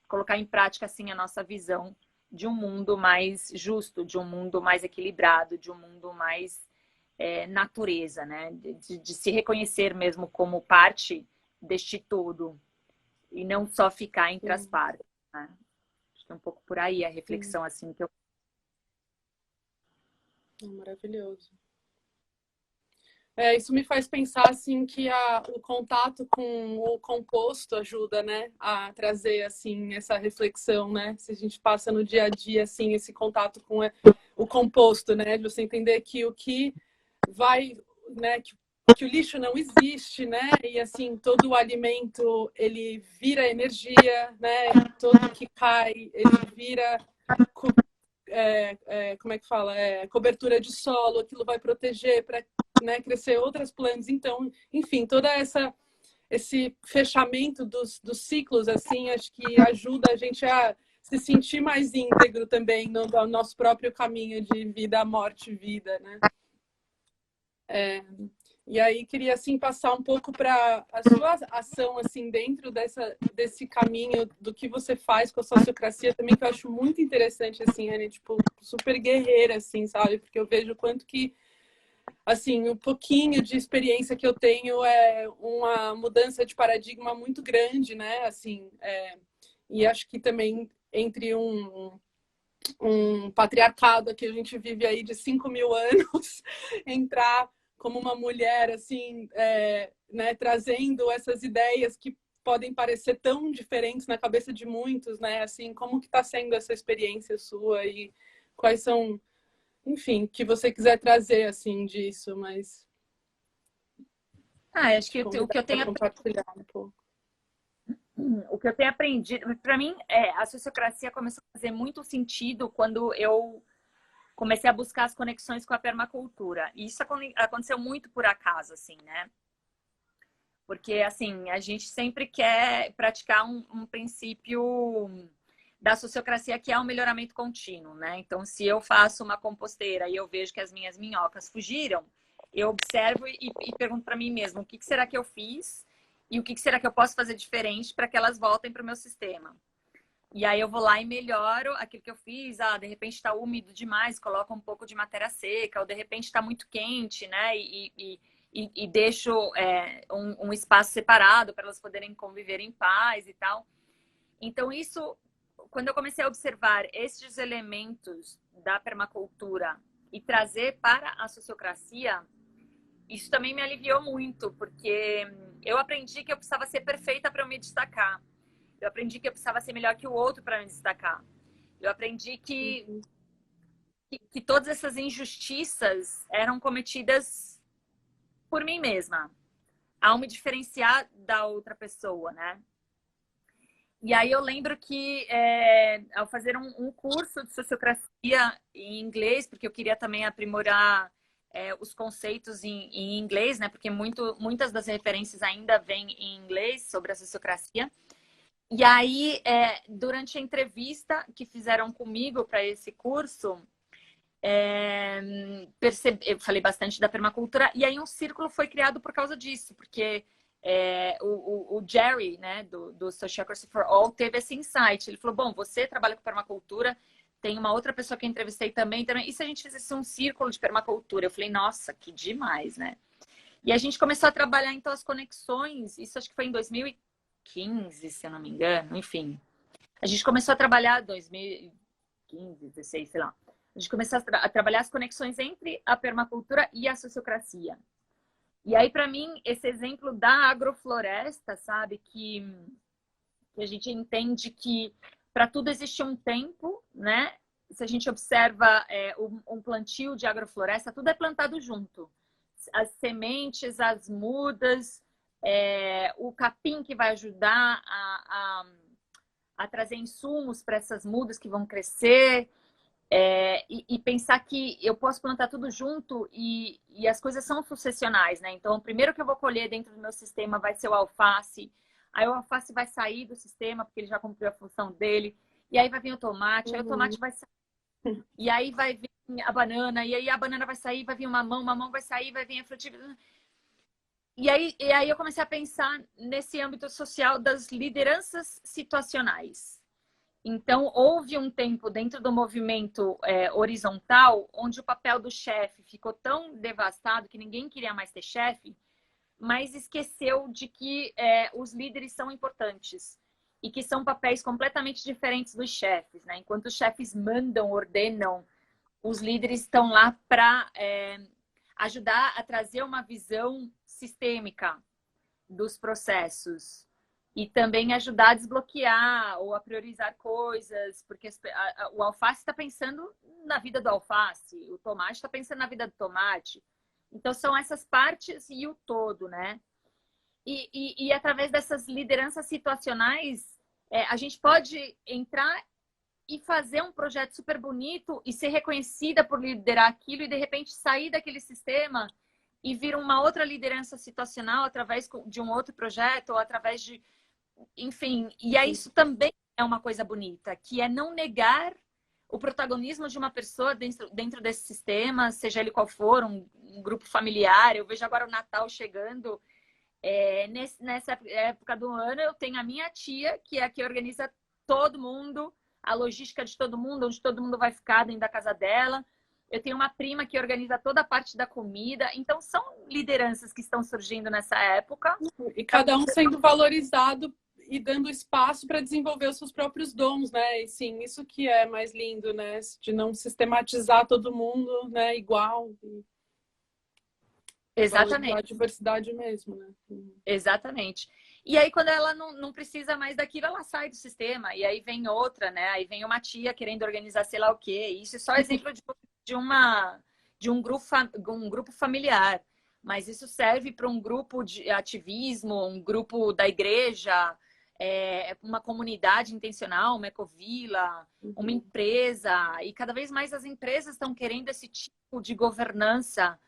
Colocar em prática assim a nossa visão de um mundo mais justo, de um mundo mais equilibrado, de um mundo mais natureza, né? De se reconhecer mesmo como parte deste todo e não só ficar entre as partes, né? Acho que é um pouco por aí a reflexão assim que eu... Maravilhoso. Isso me faz pensar assim que o contato com o composto ajuda, né, a trazer assim essa reflexão, né? Se a gente passa no dia a dia assim esse contato com o composto, né, de você entender que o que vai, né, que o lixo não existe, né? E assim todo o alimento ele vira energia, né? Todo que cai ele vira como é que fala? Cobertura de solo, aquilo vai proteger para, né, crescer outras plantas. Então, enfim, esse fechamento dos ciclos, assim, acho que ajuda a gente a se sentir mais íntegro também no nosso próprio caminho de vida, morte, vida, né? E aí queria assim passar um pouco para a sua ação assim dentro desse caminho do que você faz com a sociocracia também, que eu acho muito interessante assim, Anne, tipo, super guerreira assim, sabe? Porque eu vejo o quanto que assim, um pouquinho de experiência que eu tenho é uma mudança de paradigma muito grande, né? Assim, e acho que também entre um patriarcado que a gente vive aí de 5.000 anos, entrar como uma mulher, assim, né, trazendo essas ideias que podem parecer tão diferentes na cabeça de muitos, né? Assim, como que está sendo essa experiência sua e quais são, enfim, que você quiser trazer, assim, disso, mas Acho que o que convidar eu para tenho compartilhar um pouco. o que eu tenho aprendido, para mim, a sociocracia começou a fazer muito sentido quando eu comecei a buscar as conexões com a permacultura. E isso aconteceu muito por acaso, assim, né? Porque, assim, a gente sempre quer praticar um princípio da sociocracia que é o melhoramento contínuo, né? Então, se eu faço uma composteira e eu vejo que as minhas minhocas fugiram, eu observo e pergunto para mim mesmo, o que será que eu fiz e o que será que eu posso fazer diferente para que elas voltem para o meu sistema? E aí eu vou lá e melhoro aquilo que eu fiz. De repente está úmido demais, coloco um pouco de matéria seca, ou de repente está muito quente, né? E deixo um espaço separado para elas poderem conviver em paz e tal. Então, isso, quando eu comecei a observar esses elementos da permacultura e trazer para a sociocracia, isso também me aliviou muito, porque eu aprendi que eu precisava ser perfeita para eu me destacar. Eu aprendi que eu precisava ser melhor que o outro para me destacar. Eu aprendi que todas essas injustiças eram cometidas por mim mesma, ao me diferenciar da outra pessoa, né? E aí eu lembro que ao fazer um curso de sociocracia em inglês, porque eu queria também aprimorar os conceitos em inglês, né? Porque muitas das referências ainda vêm em inglês sobre a sociocracia. E aí, durante a entrevista que fizeram comigo para esse curso, eu falei bastante da permacultura, e aí um círculo foi criado por causa disso, porque o Jerry, né, do Sociocracy for All, teve esse insight. Ele falou, bom, você trabalha com permacultura, tem uma outra pessoa que eu entrevistei também, e se a gente fizesse um círculo de permacultura? Eu falei, nossa, que demais, né? E a gente começou a trabalhar, então, as conexões, isso acho que foi em 2015, se eu não me engano, enfim. A gente começou a trabalhar 2015, 16, sei lá. A gente começou a trabalhar as conexões entre a permacultura e a sociocracia. E aí, para mim, esse exemplo da agrofloresta, sabe, que a gente entende que para tudo existe um tempo, né? Se a gente observa um plantio de agrofloresta, tudo é plantado junto. As sementes, as mudas, o capim que vai ajudar a trazer insumos para essas mudas que vão crescer, e pensar que eu posso plantar tudo junto e as coisas são sucessionais, né? Então, o primeiro que eu vou colher dentro do meu sistema vai ser o alface, aí o alface vai sair do sistema porque ele já cumpriu a função dele, e aí vai vir o tomate, aí o tomate vai sair, e aí vai vir a banana, e aí a banana vai sair, vai vir o mamão vai sair, vai vir a frutífera. E aí eu comecei a pensar nesse âmbito social das lideranças situacionais. Então, houve um tempo dentro do movimento horizontal onde o papel do chefe ficou tão devastado que ninguém queria mais ter chefe, mas esqueceu de que os líderes são importantes e que são papéis completamente diferentes dos chefes, né? Enquanto os chefes mandam, ordenam, os líderes estão lá para ajudar a trazer uma visão sistêmica dos processos e também ajudar a desbloquear ou a priorizar coisas, porque o alface está pensando na vida do alface, o tomate está pensando na vida do tomate. Então, são essas partes e o todo, né? E através dessas lideranças situacionais, a gente pode entrar e fazer um projeto super bonito e ser reconhecida por liderar aquilo e, de repente, sair daquele sistema e vir uma outra liderança situacional através de um outro projeto ou através de... Enfim, e aí isso também é uma coisa bonita, que é não negar o protagonismo de uma pessoa dentro desse sistema, seja ele qual for, um grupo familiar. Eu vejo agora o Natal chegando. Nessa época do ano, eu tenho a minha tia, que é a que organiza todo mundo, a logística de todo mundo, onde todo mundo vai ficar dentro da casa dela. Eu tenho uma prima que organiza toda a parte da comida. Então, são lideranças que estão surgindo nessa época. E cada um sendo valorizado e dando espaço para desenvolver os seus próprios dons, né? E sim, isso que é mais lindo, né? De não sistematizar todo mundo, né? Igual. Exatamente. A diversidade mesmo, né? Exatamente. E aí, quando ela não precisa mais daquilo, ela sai do sistema. E aí vem outra, né? Aí vem uma tia querendo organizar sei lá o quê. Isso é só exemplo de um grupo familiar. Mas isso serve para um grupo de ativismo, um grupo da igreja, uma comunidade intencional, uma ecovila, uma empresa. E cada vez mais as empresas estão querendo esse tipo de governança,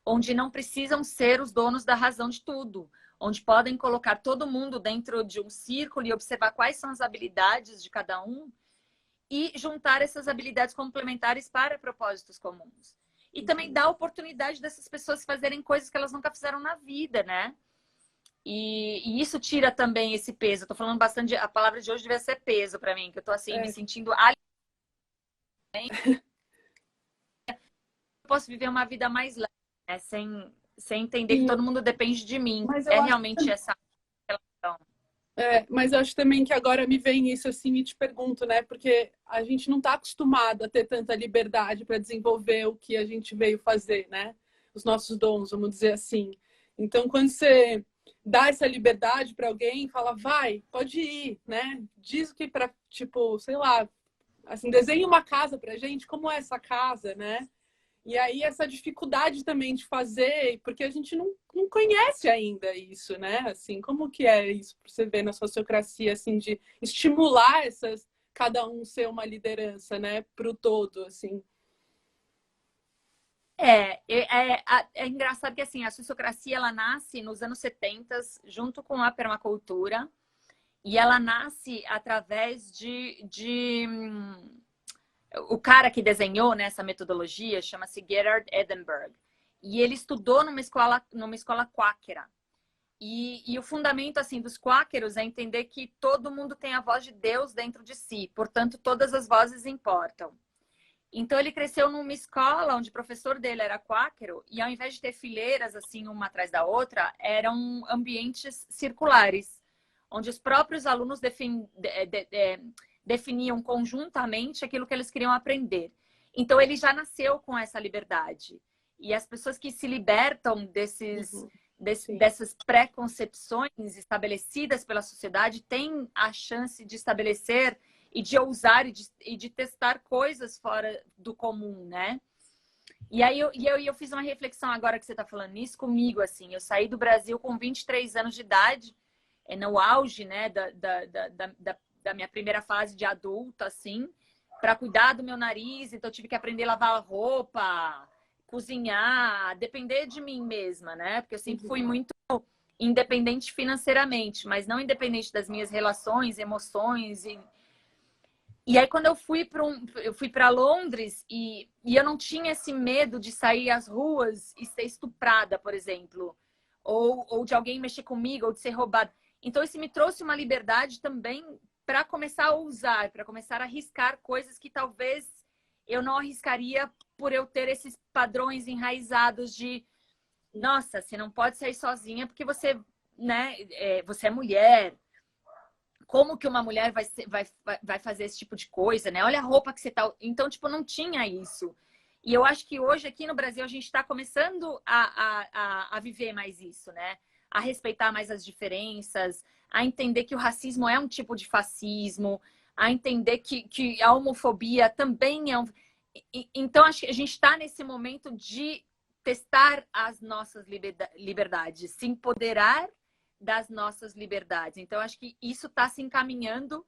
onde não precisam ser os donos da razão de tudo, onde podem colocar todo mundo dentro de um círculo e observar quais são as habilidades de cada um e juntar essas habilidades complementares para propósitos comuns. E também dar a oportunidade dessas pessoas fazerem coisas que elas nunca fizeram na vida, né? E isso tira também esse peso. Eu tô falando bastante, a palavra de hoje devia ser peso para mim, que eu tô assim, me sentindo eu posso viver uma vida mais leve, né? Sem entender que todo mundo depende de mim. Mas É eu acho realmente essa relação. mas eu acho também que agora me vem isso assim e te pergunto, né? Porque a gente não está acostumado a ter tanta liberdade para desenvolver o que a gente veio fazer, né? Os nossos dons, vamos dizer assim. Então, quando você dá essa liberdade para alguém, fala, vai, pode ir, né? Diz o que para, tipo, sei lá, assim, desenha uma casa pra gente, como é essa casa, né? E aí essa dificuldade também de fazer, porque a gente não conhece ainda isso, né? Assim, como que é isso para você ver na sociocracia, assim, de estimular cada um ser uma liderança, né? Para o todo, assim. É engraçado que assim, a sociocracia ela nasce nos anos 70 junto com a permacultura e ela nasce através o cara que desenhou nessa metodologia chama-se Gerard Edinburgh e ele estudou numa escola quáquera. E o fundamento assim dos quáqueros é entender que todo mundo tem a voz de Deus dentro de si, portanto todas as vozes importam. Então ele cresceu numa escola onde o professor dele era quáquero e ao invés de ter fileiras assim uma atrás da outra, eram ambientes circulares, onde os próprios alunos definiam conjuntamente aquilo que eles queriam aprender. Então ele já nasceu com essa liberdade. E as pessoas que se libertam dessas preconcepções estabelecidas pela sociedade têm a chance de estabelecer e de ousar e de testar coisas fora do comum, né? E aí eu fiz uma reflexão agora que você está falando nisso comigo, assim. Eu saí do Brasil com 23 anos de idade, no auge, né, da minha primeira fase de adulta, assim, para cuidar do meu nariz. Então eu tive que aprender a lavar roupa, cozinhar, depender de mim mesma, né? Porque eu sempre fui muito independente financeiramente, mas não independente das minhas relações, emoções e aí, quando eu fui para Londres e eu não tinha esse medo de sair às ruas e ser estuprada, por exemplo, ou de alguém mexer comigo, ou de ser roubada. Então, isso me trouxe uma liberdade também para começar a ousar, para começar a arriscar coisas que talvez eu não arriscaria por eu ter esses padrões enraizados de nossa, você não pode sair sozinha porque você, né, você é mulher. Como que uma mulher vai fazer esse tipo de coisa, né? Olha a roupa que você tá... Então, tipo, não tinha isso. E eu acho que hoje aqui no Brasil a gente está começando a viver mais isso, né? A respeitar mais as diferenças, a entender que o racismo é um tipo de fascismo, a entender que a homofobia também é um... Então, acho que a gente está nesse momento de testar as nossas liberdades, se empoderar das nossas liberdades. Então, acho que isso está se encaminhando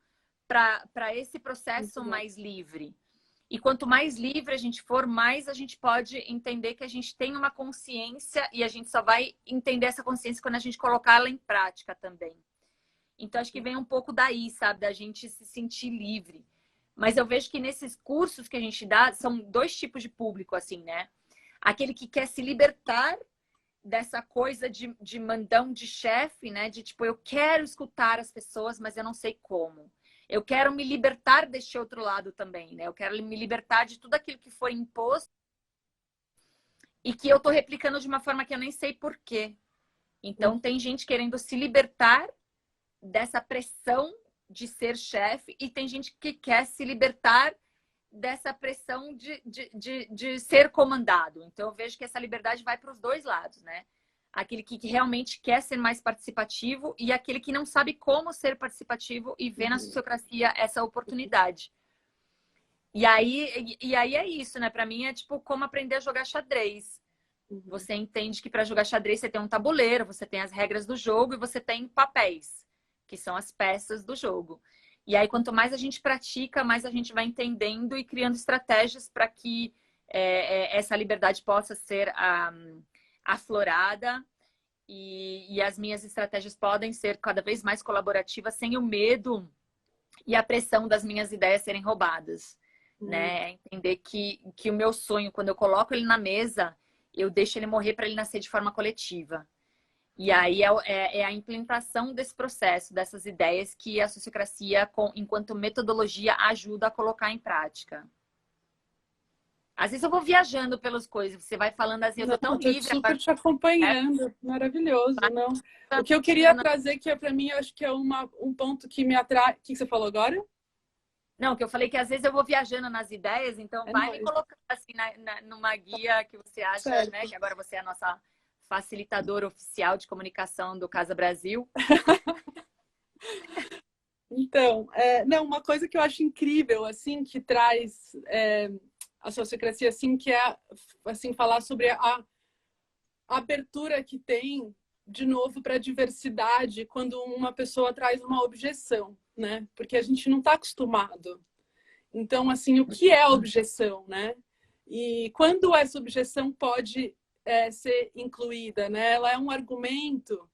para esse processo mais livre. E quanto mais livre a gente for, mais a gente pode entender que a gente tem uma consciência e a gente só vai entender essa consciência quando a gente colocá-la em prática também. Então, acho que vem um pouco daí, sabe? Da gente se sentir livre. Mas eu vejo que nesses cursos que a gente dá, são dois tipos de público, assim, né? Aquele que quer se libertar dessa coisa de mandão de chefe, né? De tipo, eu quero escutar as pessoas, mas eu não sei como. Eu quero me libertar deste outro lado também, né? Eu quero me libertar de tudo aquilo que foi imposto e que eu tô replicando de uma forma que eu nem sei por quê. Então, tem gente querendo se libertar dessa pressão de ser chefe e tem gente que quer se libertar dessa pressão de ser comandado. Então, eu vejo que essa liberdade vai para os dois lados, né? Aquele que realmente quer ser mais participativo e aquele que não sabe como ser participativo e vê na sociocracia essa oportunidade. E aí é isso, né? Para mim é tipo como aprender a jogar xadrez. Você entende que para jogar xadrez você tem um tabuleiro, você tem as regras do jogo e você tem papéis, que são as peças do jogo. E aí, quanto mais a gente pratica, mais a gente vai entendendo e criando estratégias para que essa liberdade possa ser aflorada. E as minhas estratégias podem ser cada vez mais colaborativas, sem o medo e a pressão das minhas ideias serem roubadas. Né? Entender que o meu sonho, quando eu coloco ele na mesa, eu deixo ele morrer para ele nascer de forma coletiva. E aí é a implementação desse processo, dessas ideias que a sociocracia, enquanto metodologia, ajuda a colocar em prática. Às vezes eu vou viajando pelas coisas, você vai falando assim, eu tô tão livre. Super te acompanhando, maravilhoso, não? O que eu queria trazer, que para mim, eu acho que é um ponto que me atrai... O que você falou agora? Não, que eu falei que às vezes eu vou viajando nas ideias, então vai me colocando assim numa guia que você acha, né? Que agora você é a nossa facilitadora oficial de comunicação do Casa Brasil. Então, não, uma coisa que eu acho incrível, assim, que traz a sociocracia, assim, que é, assim, falar sobre a abertura que tem, de novo, para a diversidade, quando uma pessoa traz uma objeção, né? Porque a gente não está acostumado. Então, assim, o que é a objeção, né? E quando essa objeção pode ser incluída, né? Ela é um argumento,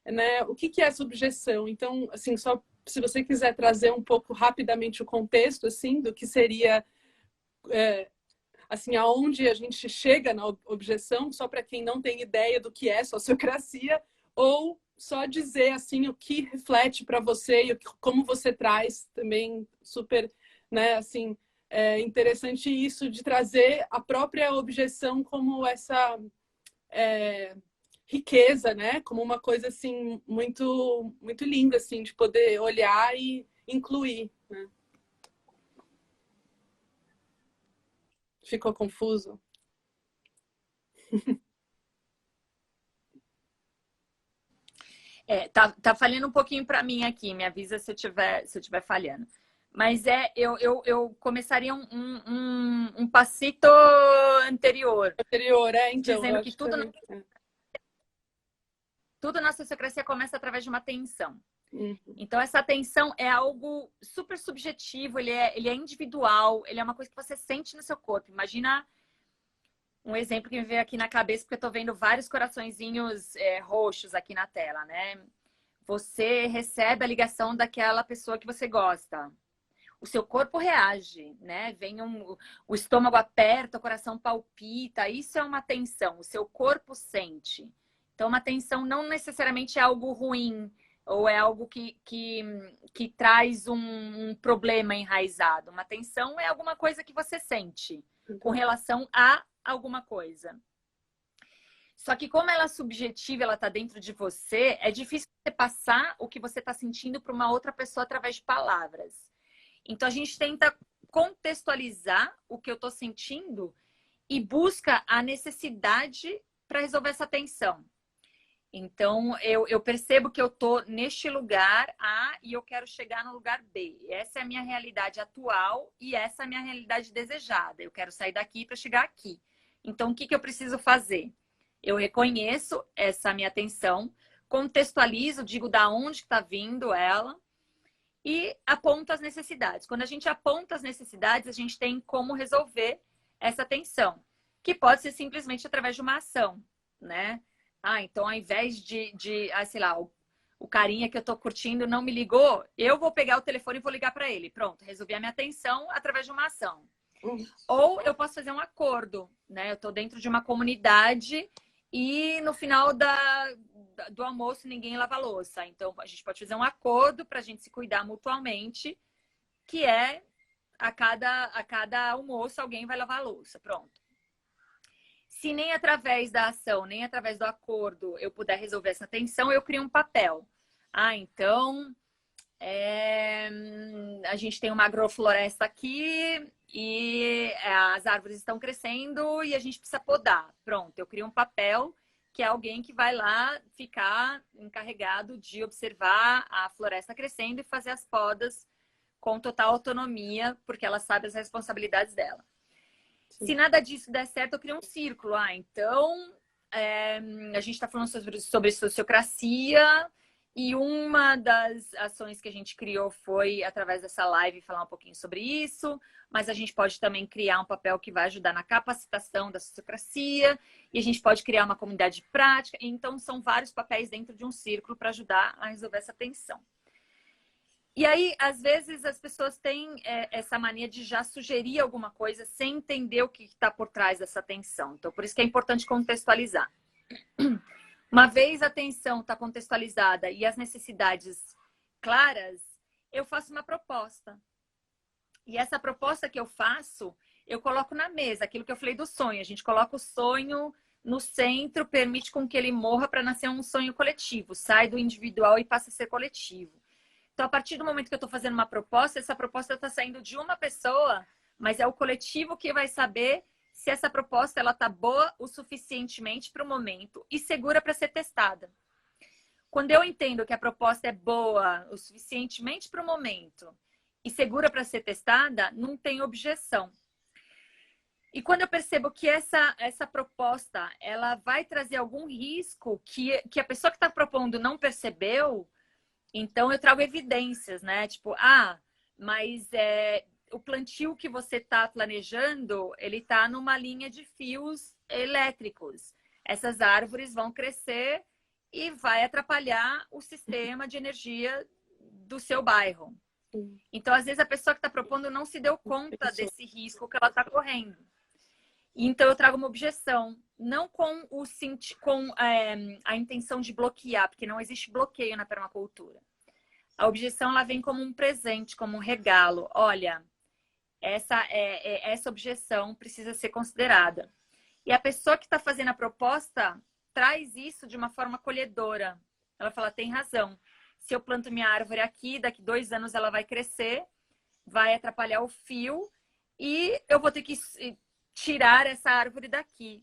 né? O que é essa objeção? Então, assim, só se você quiser trazer um pouco rapidamente o contexto, assim, do que seria, assim, aonde a gente chega na objeção, só para quem não tem ideia do que é sociocracia, ou só dizer, assim, o que reflete para você e como você traz também super, né, assim, é interessante isso de trazer a própria objeção como essa riqueza, né? Como uma coisa assim muito muito linda assim de poder olhar e incluir, né? Ficou confuso? Tá falhando um pouquinho para mim aqui, me avisa se eu tiver falhando. Mas eu começaria um passito anterior. Anterior, então. Dizendo que tudo na sociocracia começa através de uma tensão. Então, essa tensão é algo super subjetivo, ele é individual, ele é uma coisa que você sente no seu corpo. Imagina um exemplo que me veio aqui na cabeça, porque eu tô vendo vários coraçõezinhos roxos aqui na tela, né? Você recebe a ligação daquela pessoa que você gosta. O seu corpo reage, né? O estômago aperta, o coração palpita. Isso é uma tensão, o seu corpo sente. Então, uma tensão não necessariamente é algo ruim ou é algo que traz um problema enraizado. Uma tensão é alguma coisa que você sente com relação a alguma coisa. Só que como ela é subjetiva, ela está dentro de você, é difícil você passar o que você está sentindo para uma outra pessoa através de palavras. Então, a gente tenta contextualizar o que eu estou sentindo e busca a necessidade para resolver essa tensão. Então, eu percebo que eu estou neste lugar A e eu quero chegar no lugar B. Essa é a minha realidade atual e essa é a minha realidade desejada. Eu quero sair daqui para chegar aqui. Então, o que eu preciso fazer? Eu reconheço essa minha tensão, contextualizo, digo da onde está vindo ela e aponto as necessidades. Quando a gente aponta as necessidades, a gente tem como resolver essa tensão, que pode ser simplesmente através de uma ação, né? Então ao invés sei lá, o carinha que eu tô curtindo não me ligou, eu vou pegar o telefone e vou ligar para ele. Pronto, resolvi a minha tensão através de uma ação. Ou eu posso fazer um acordo, né? Eu tô dentro de uma comunidade e no final do almoço ninguém lava a louça. Então a gente pode fazer um acordo para a gente se cuidar mutuamente, que é a cada almoço alguém vai lavar a louça. Pronto. Se nem através da ação, nem através do acordo eu puder resolver essa tensão, eu crio um papel. Então, a gente tem uma agrofloresta aqui e as árvores estão crescendo e a gente precisa podar. Pronto, eu crio um papel que é alguém que vai lá ficar encarregado de observar a floresta crescendo e fazer as podas com total autonomia, porque ela sabe as responsabilidades dela. Se nada disso der certo, eu crio um círculo. Então, a gente está falando sobre sociocracia e uma das ações que a gente criou foi, através dessa live, falar um pouquinho sobre isso, mas a gente pode também criar um papel que vai ajudar na capacitação da sociocracia e a gente pode criar uma comunidade de prática. Então, são vários papéis dentro de um círculo para ajudar a resolver essa tensão. E aí, às vezes, as pessoas têm essa mania de já sugerir alguma coisa sem entender o que está por trás dessa tensão. Então, por isso que é importante contextualizar. Uma vez a tensão está contextualizada e as necessidades claras, eu faço uma proposta. E essa proposta que eu faço, eu coloco na mesa, aquilo que eu falei do sonho. A gente coloca o sonho no centro, permite com que ele morra para nascer um sonho coletivo. Sai do individual e passa a ser coletivo. Então, a partir do momento que eu estou fazendo uma proposta, essa proposta está saindo de uma pessoa, mas é o coletivo que vai saber se essa proposta ela está boa o suficientemente para o momento e segura para ser testada. Quando eu entendo que a proposta é boa o suficientemente para o momento e segura para ser testada, não tem objeção. E quando eu percebo que essa proposta ela vai trazer algum risco que a pessoa que está propondo não percebeu, então eu trago evidências, né? Tipo, mas o plantio que você está planejando, ele está numa linha de fios elétricos. Essas árvores vão crescer e vai atrapalhar o sistema de energia do seu bairro. Então, às vezes, a pessoa que está propondo não se deu conta desse risco que ela está correndo. Então, eu trago uma objeção, não com a intenção de bloquear, porque não existe bloqueio na permacultura. A objeção ela vem como um presente, como um regalo. Olha, essa objeção precisa ser considerada. E a pessoa que está fazendo a proposta traz isso de uma forma acolhedora. Ela fala, tem razão. Se eu planto minha árvore aqui, daqui 2 anos ela vai crescer, vai atrapalhar o fio e eu vou ter que tirar essa árvore daqui.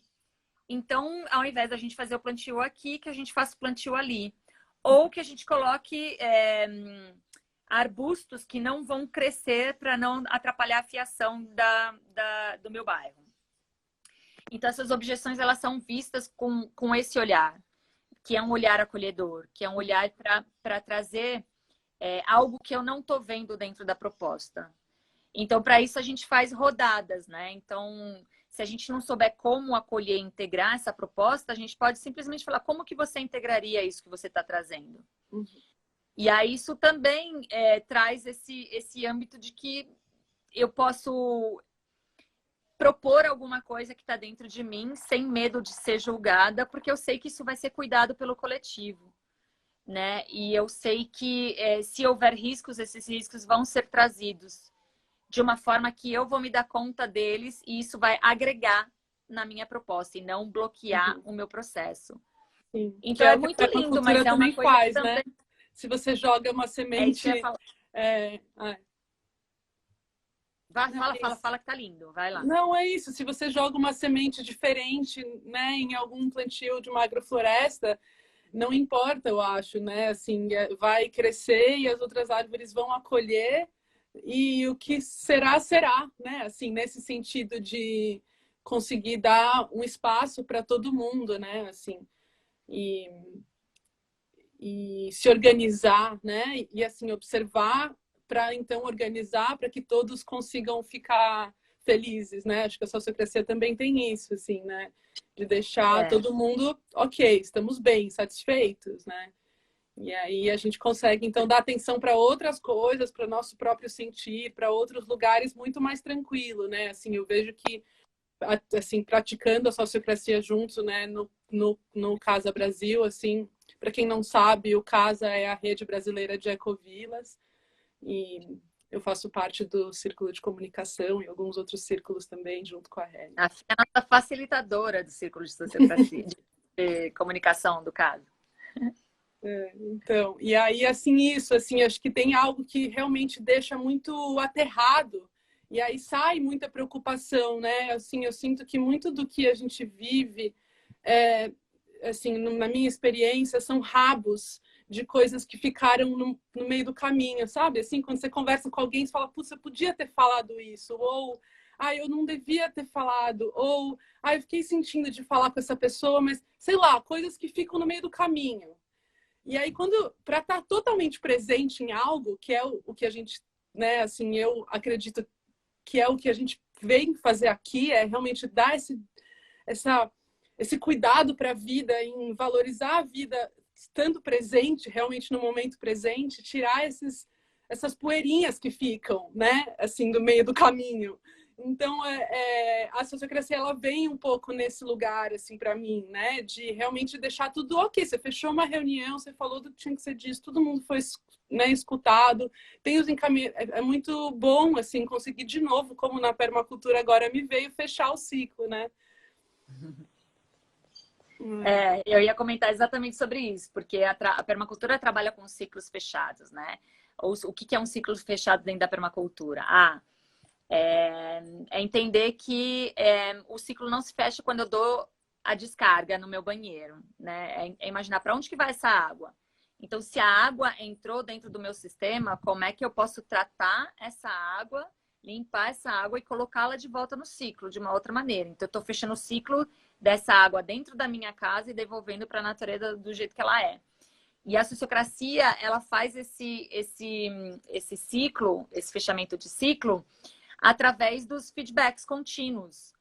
Então, ao invés da gente fazer o plantio aqui, que a gente faça o plantio ali. Ou que a gente coloque arbustos que não vão crescer para não atrapalhar a fiação do meu bairro. Então, essas objeções elas são vistas com esse olhar, que é um olhar acolhedor, que é um olhar para trazer algo que eu não estou vendo dentro da proposta. Então, para isso, a gente faz rodadas, né? Então, se a gente não souber como acolher e integrar essa proposta, a gente pode simplesmente falar como que você integraria isso que você está trazendo. Uhum. E aí, isso também traz esse âmbito de que eu posso propor alguma coisa que está dentro de mim sem medo de ser julgada, porque eu sei que isso vai ser cuidado pelo coletivo, né? E eu sei que se houver riscos, esses riscos vão ser trazidos de uma forma que eu vou me dar conta deles e isso vai agregar na minha proposta e não bloquear o meu processo. Sim. Então é muito lindo, mas é uma coisa faz, que também... né? Se você joga uma semente... Fala que tá lindo. Vai lá. Não, é isso. Se você joga uma semente diferente, né, em algum plantio de uma agrofloresta, não importa, eu acho, né? Assim, vai crescer e as outras árvores vão acolher e o que será, será, né? Assim, nesse sentido de conseguir dar um espaço para todo mundo, né? Assim, e, e se organizar, né? E assim, observar para então organizar para que todos consigam ficar felizes, né? Acho que a sociocracia também tem isso, assim, né? De deixar todo mundo, ok, estamos bem, satisfeitos, né? E aí a gente consegue, então, dar atenção para outras coisas, para o nosso próprio sentir, para outros lugares muito mais tranquilo, né? Assim, eu vejo que, assim, praticando a sociocracia juntos, né? No Casa Brasil, assim, para quem não sabe, o Casa é a rede brasileira de ecovilas e eu faço parte do círculo de comunicação e alguns outros círculos também, junto com a Hélio. A Fia é a nossa facilitadora do círculo de sociocracia, de comunicação, do caso. Então, e aí, assim, isso, assim, acho que tem algo que realmente deixa muito aterrado, e aí sai muita preocupação, né? Assim, eu sinto que muito do que a gente vive, assim, na minha experiência, são rabos de coisas que ficaram no meio do caminho, sabe? Assim, quando você conversa com alguém, você fala, putz, eu podia ter falado isso, ou, eu não devia ter falado, ou, eu fiquei sentindo de falar com essa pessoa, mas, sei lá, coisas que ficam no meio do caminho. E aí, para estar totalmente presente em algo, que é o que a gente, né, assim, eu acredito que é o que a gente vem fazer aqui, é realmente dar esse cuidado para a vida, em valorizar a vida estando presente, realmente no momento presente, tirar essas poeirinhas que ficam, né, assim, do meio do caminho. Então, a sociocracia, ela vem um pouco nesse lugar, assim, para mim, né? De realmente deixar tudo ok. Você fechou uma reunião, você falou do que tinha que ser dito, todo mundo foi, né, escutado. Tem os encaminhamentos. É muito bom, assim, conseguir de novo, como na permacultura agora me veio, fechar o ciclo, né? Eu ia comentar exatamente sobre isso, porque a permacultura trabalha com ciclos fechados, né? O que é um ciclo fechado dentro da permacultura? É entender que o ciclo não se fecha quando eu dou a descarga no meu banheiro, né? É imaginar para onde que vai essa água. Então, se a água entrou dentro do meu sistema, como é que eu posso tratar essa água, limpar essa água e colocá-la de volta no ciclo de uma outra maneira? Então, eu estou fechando o ciclo dessa água dentro da minha casa e devolvendo para a natureza do jeito que ela é. E a sociocracia, ela faz esse ciclo, esse fechamento de ciclo, através dos feedbacks contínuos.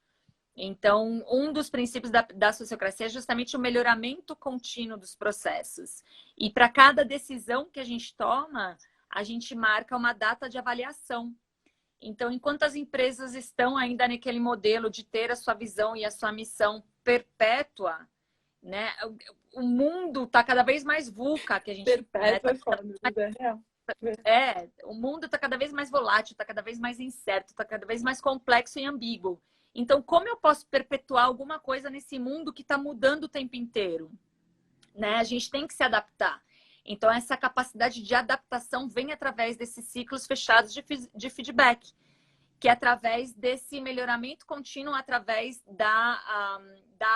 Então, um dos princípios da sociocracia é justamente o melhoramento contínuo dos processos. E para cada decisão que a gente toma, a gente marca uma data de avaliação. Então, enquanto as empresas estão ainda naquele modelo de ter a sua visão e a sua missão perpétua, né? O mundo está cada vez mais VUCA, que a gente... Perpétua, né? É real. O mundo está cada vez mais volátil, está cada vez mais incerto, está cada vez mais complexo e ambíguo. Então, como eu posso perpetuar alguma coisa nesse mundo que está mudando o tempo inteiro? Né? A gente tem que se adaptar. Então, essa capacidade de adaptação vem através desses ciclos fechados de feedback, que é através desse melhoramento contínuo, através da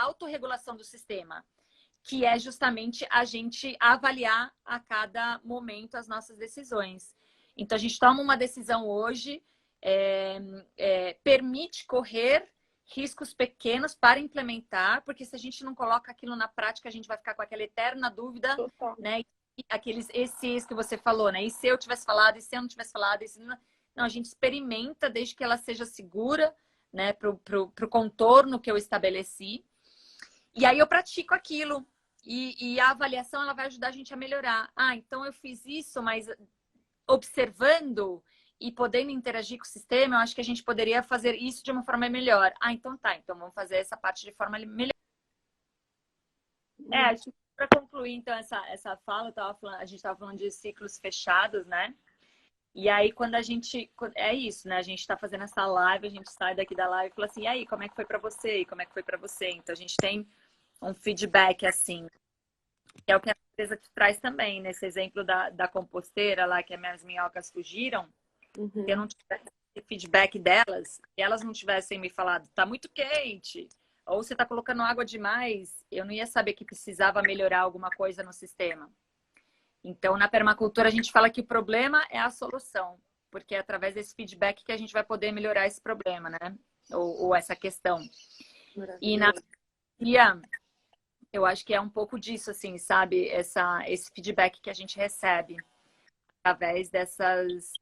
autorregulação do sistema, que é justamente a gente avaliar a cada momento as nossas decisões. Então, a gente toma uma decisão hoje, permite correr riscos pequenos para implementar, porque se a gente não coloca aquilo na prática, a gente vai ficar com aquela eterna dúvida, né? E aqueles esses que você falou, né? E se eu tivesse falado, e se eu não tivesse falado, e se não... Não, a gente experimenta desde que ela seja segura, né? Pro contorno que eu estabeleci. E aí eu pratico aquilo. E a avaliação, ela vai ajudar a gente a melhorar. Então eu fiz isso, mas observando e podendo interagir com o sistema, eu acho que a gente poderia fazer isso de uma forma melhor. Então tá, então vamos fazer essa parte de forma melhor. Acho que para concluir, então, essa fala, a gente estava falando de ciclos fechados, né? E aí, quando a gente... É isso, né? A gente está fazendo essa live, a gente sai daqui da live e fala assim, e aí, como é que foi para você? E como é que foi para você? Então, a gente tem um feedback, assim, que é o que a empresa te traz também, nesse exemplo da composteira lá, que as minhas minhocas fugiram. Se eu não tivesse esse feedback delas, e elas não tivessem me falado, tá muito quente, ou você tá colocando água demais, eu não ia saber que precisava melhorar alguma coisa no sistema. Então, na permacultura, a gente fala que o problema é a solução, porque é através desse feedback que a gente vai poder melhorar esse problema, né? Ou essa questão. E na terapia, eu acho que é um pouco disso, assim, sabe? Esse feedback que a gente recebe através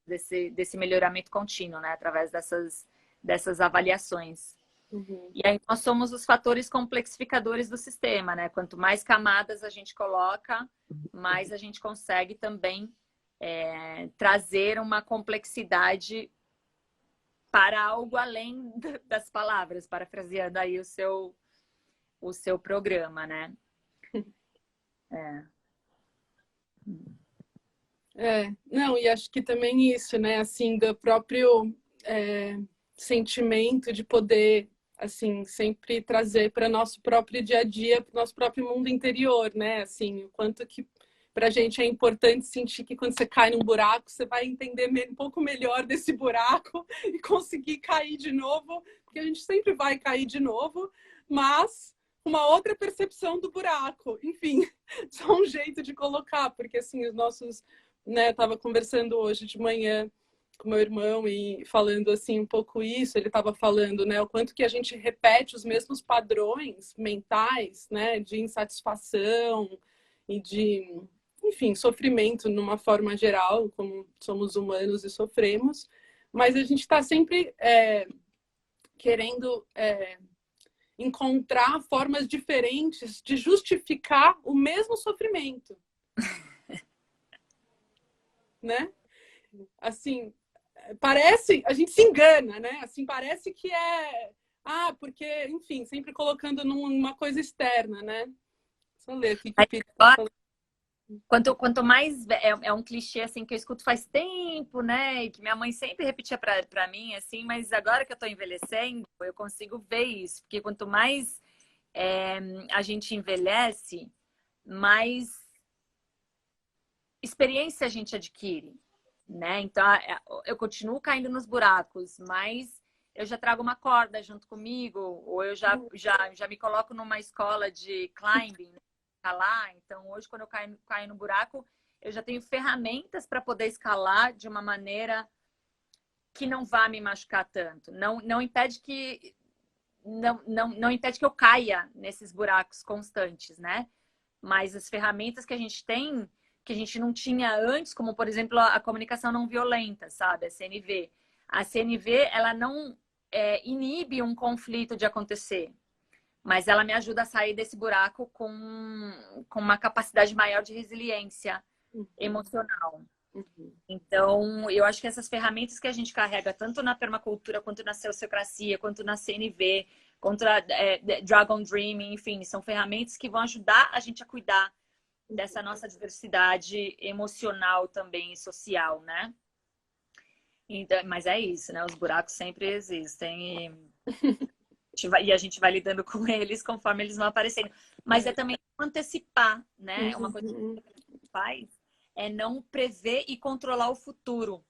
desse melhoramento contínuo, né? Através dessas avaliações. Uhum. E aí nós somos os fatores complexificadores do sistema, né? Quanto mais camadas a gente coloca, mais a gente consegue também trazer uma complexidade para algo além das palavras, parafraseando aí o seu programa, né? Não, e acho que também isso, né, assim, do próprio sentimento de poder, assim, sempre trazer para nosso próprio dia a dia, para o nosso próprio mundo interior, né, assim, o quanto que para a gente é importante sentir que quando você cai num buraco, você vai entender um pouco melhor desse buraco e conseguir cair de novo, porque a gente sempre vai cair de novo, mas uma outra percepção do buraco, enfim, só um jeito de colocar, porque assim, os nossos, né, eu estava conversando hoje de manhã com meu irmão e falando assim um pouco isso, ele estava falando, né, o quanto que a gente repete os mesmos padrões mentais, né, de insatisfação e de, enfim, sofrimento numa forma geral, como somos humanos e sofremos, mas a gente está sempre querendo encontrar formas diferentes de justificar o mesmo sofrimento, né? Assim, parece, a gente se engana, né? Assim, parece que porque, enfim, sempre colocando numa coisa externa, né? Só ler aqui que o Peter tá falando. Quanto mais é um clichê assim que eu escuto faz tempo, né? E que minha mãe sempre repetia para mim assim, mas agora que eu tô envelhecendo, eu consigo ver isso, porque quanto mais a gente envelhece, mais experiência a gente adquire, né? Então eu continuo caindo nos buracos, mas eu já trago uma corda junto comigo, ou eu já me coloco numa escola de climbing, né? Escalar. Então hoje quando eu caio no buraco, eu já tenho ferramentas para poder escalar de uma maneira que não vá me machucar tanto. Não impede que não impede que eu caia nesses buracos constantes, né? Mas as ferramentas que a gente tem, que a gente não tinha antes, como, por exemplo, a comunicação não violenta, sabe? A CNV. A CNV, ela não inibe um conflito de acontecer, mas ela me ajuda a sair desse buraco com uma capacidade maior de resiliência emocional. Então, eu acho que essas ferramentas que a gente carrega, tanto na permacultura, quanto na sociocracia, quanto na CNV, contra Dragon Dreaming, enfim, são ferramentas que vão ajudar a gente a cuidar dessa nossa diversidade emocional também e social, né? Então, mas é isso, né? Os buracos sempre existem e a gente vai lidando com eles conforme eles vão aparecendo. Mas é também antecipar, né? Uma coisa que a gente faz é não prever e controlar o futuro.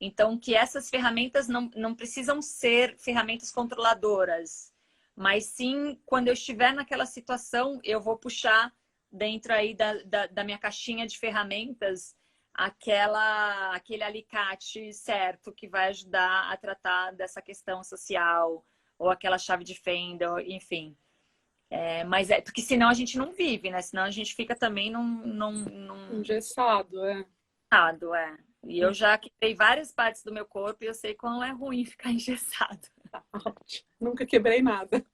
Então, que essas ferramentas não precisam ser ferramentas controladoras, mas sim, quando eu estiver naquela situação, eu vou puxar dentro aí da minha caixinha de ferramentas aquele alicate certo que vai ajudar a tratar dessa questão social, ou aquela chave de fenda, enfim. Mas porque senão a gente não vive, né? Senão a gente fica também engessado, E eu já quebrei várias partes do meu corpo e eu sei quão é ruim ficar engessado. Nunca quebrei nada.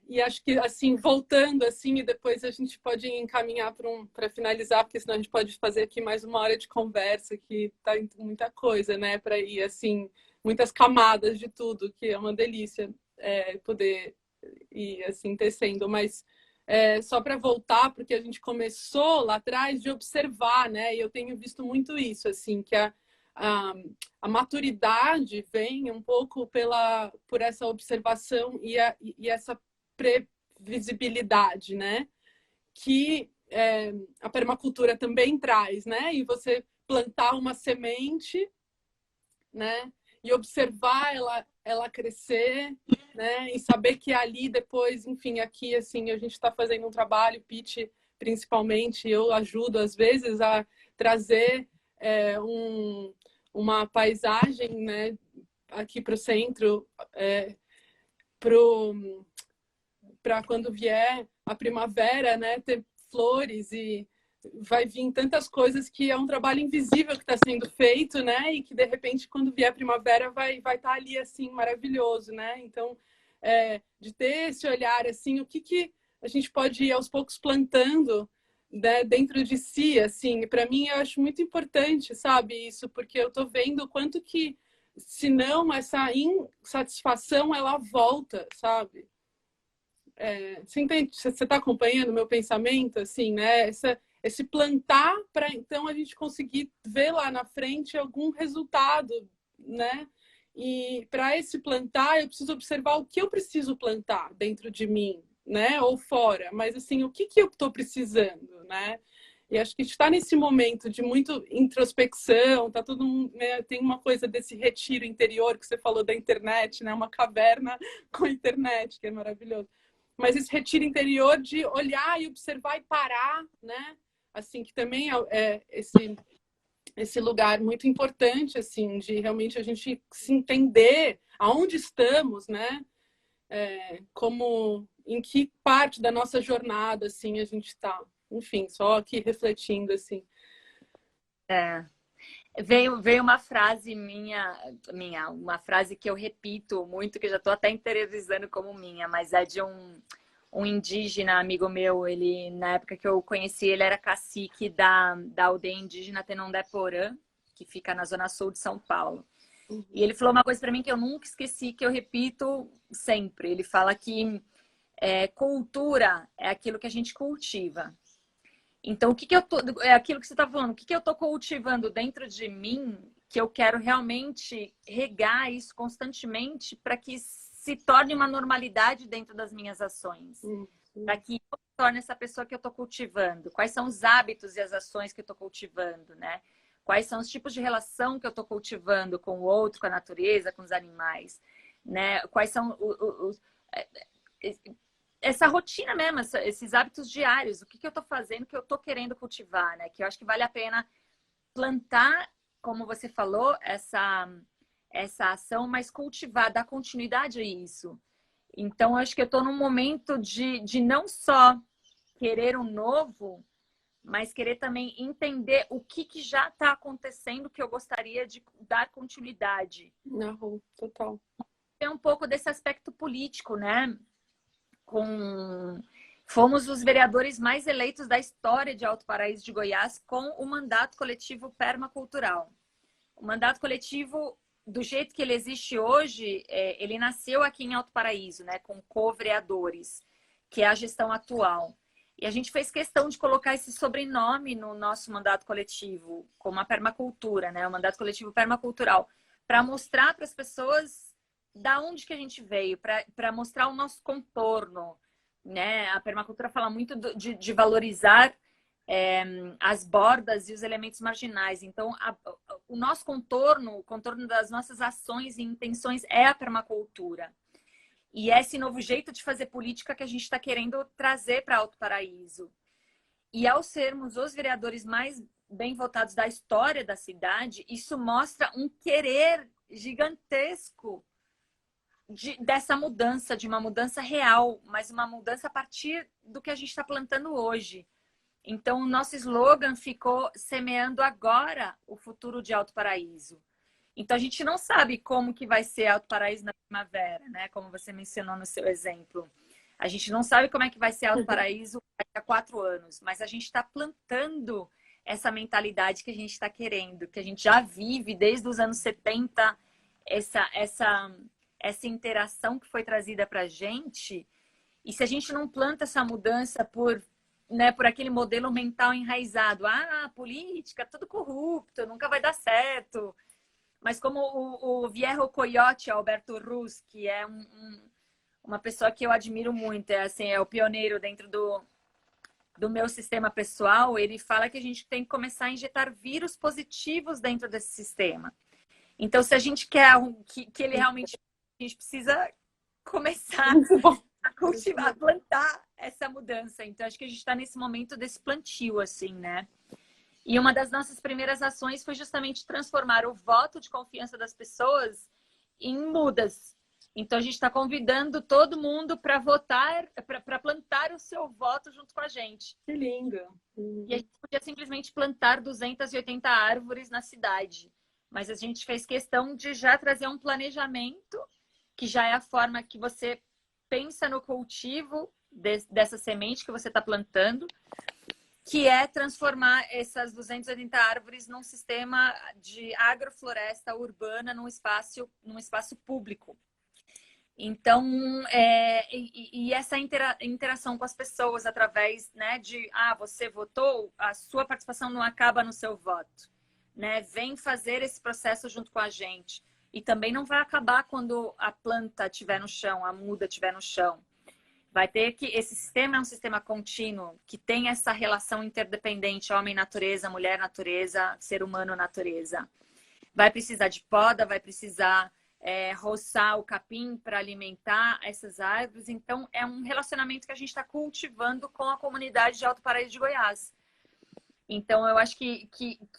E acho que, assim, voltando, assim, e depois a gente pode encaminhar para finalizar, porque senão a gente pode fazer aqui mais uma hora de conversa, que tá muita coisa, né, para ir, assim, muitas camadas de tudo, que é uma delícia poder ir, assim, tecendo, mas só para voltar, porque a gente começou lá atrás de observar, né, e eu tenho visto muito isso, assim, que a maturidade vem um pouco por essa observação e essa previsibilidade, né? Que a permacultura também traz, né? E você plantar uma semente, né? E observar ela crescer, né? E saber que ali depois, enfim, aqui assim a gente está fazendo um trabalho, Pitty principalmente, eu ajudo às vezes a trazer uma paisagem, né? Aqui para o centro, para quando vier a primavera, né? Ter flores e vai vir tantas coisas que é um trabalho invisível que está sendo feito, né? E que de repente quando vier a primavera vai estar ali assim maravilhoso, né? Então de ter esse olhar assim, o que a gente pode ir aos poucos plantando, né, dentro de si, assim. Para mim eu acho muito importante, sabe, isso, porque eu estou vendo o quanto que senão essa insatisfação ela volta, sabe? Você entende? Você está acompanhando o meu pensamento, assim, né? Esse plantar para então a gente conseguir ver lá na frente algum resultado, né? E para esse plantar, eu preciso observar o que eu preciso plantar dentro de mim, né? Ou fora, mas assim, o que eu estou precisando, né? E acho que está nesse momento de muito introspecção, tá todo mundo, né? Tem uma coisa desse retiro interior que você falou da internet, né? Uma caverna com internet, que é maravilhoso. Mas esse retiro interior de olhar e observar e parar, né? Assim, que também é esse lugar muito importante, assim, de realmente a gente se entender aonde estamos, né? Como, em que parte da nossa jornada, assim, a gente está. Enfim, só aqui refletindo, assim. Veio uma frase uma frase que eu repito muito, que eu já estou até interiorizando como minha, mas é de um indígena amigo meu. Ele, na época que eu conheci, ele era cacique da aldeia indígena Tenondé-Porã, que fica na zona sul de São Paulo. E ele falou uma coisa para mim que eu nunca esqueci, que eu repito sempre. Ele fala que cultura é aquilo que a gente cultiva. Então, é aquilo que você está falando, o que eu estou cultivando dentro de mim, que eu quero realmente regar isso constantemente para que se torne uma normalidade dentro das minhas ações. Para que eu me torne essa pessoa que eu estou cultivando. Quais são os hábitos e as ações que eu estou cultivando, né? Quais são os tipos de relação que eu estou cultivando com o outro, com a natureza, com os animais, né? Quais são essa rotina mesmo, esses hábitos diários, o que eu estou fazendo, que eu estou querendo cultivar, né? Que eu acho que vale a pena plantar, como você falou, essa ação, mas cultivar, dar continuidade a isso. Então, eu acho que eu estou num momento de não só querer um novo, mas querer também entender o que já está acontecendo, que eu gostaria de dar continuidade. Não, total. É um pouco desse aspecto político, né? Fomos os vereadores mais eleitos da história de Alto Paraíso de Goiás com o mandato coletivo permacultural. O mandato coletivo, do jeito que ele existe hoje, ele nasceu aqui em Alto Paraíso, né, com co-vereadores, que é a gestão atual. E a gente fez questão de colocar esse sobrenome no nosso mandato coletivo, como a permacultura, né, o mandato coletivo permacultural, para mostrar para as pessoas da onde que a gente veio, para mostrar o nosso contorno, né? A permacultura fala muito de valorizar as bordas e os elementos marginais. Então, o nosso contorno, o contorno das nossas ações e intenções é a permacultura. E é esse novo jeito de fazer política que a gente está querendo trazer para Alto Paraíso. E ao sermos os vereadores mais bem votados da história da cidade, isso mostra um querer gigantesco dessa mudança, de uma mudança real, mas uma mudança a partir do que a gente está plantando hoje. Então, o nosso slogan ficou semeando agora o futuro de Alto Paraíso. Então, a gente não sabe como que vai ser Alto Paraíso na primavera, né? Como você mencionou no seu exemplo. A gente não sabe como é que vai ser Alto Paraíso daqui a 4 anos, mas a gente está plantando essa mentalidade que a gente está querendo, que a gente já vive desde os anos 70, essa interação que foi trazida para a gente. E se a gente não planta essa mudança por aquele modelo mental enraizado, política, tudo corrupto, nunca vai dar certo. Mas como o Viejo Coyote, Alberto Ruz, que é uma pessoa que eu admiro muito, é o pioneiro dentro do meu sistema pessoal, ele fala que a gente tem que começar a injetar vírus positivos dentro desse sistema. Então, se a gente quer que ele realmente... A gente precisa começar a cultivar, a plantar essa mudança. Então, acho que a gente está nesse momento desse plantio, assim, né? E uma das nossas primeiras ações foi justamente transformar o voto de confiança das pessoas em mudas. Então, a gente está convidando todo mundo para votar, para plantar o seu voto junto com a gente. Que lindo! E a gente podia simplesmente plantar 280 árvores na cidade. Mas a gente fez questão de já trazer um planejamento, que já é a forma que você pensa no cultivo dessa semente que você está plantando, que é transformar essas 280 árvores num sistema de agrofloresta urbana num espaço público. Então, essa interação com as pessoas através, né, de você votou, a sua participação não acaba no seu voto, né? Vem fazer esse processo junto com a gente. E também não vai acabar quando a planta estiver no chão, a muda estiver no chão. Vai ter que... Esse sistema é um sistema contínuo, que tem essa relação interdependente, homem-natureza, mulher-natureza, ser humano-natureza. Vai precisar de poda, vai precisar roçar o capim para alimentar essas árvores. Então, é um relacionamento que a gente está cultivando com a comunidade de Alto Paraíso de Goiás. Então, eu acho que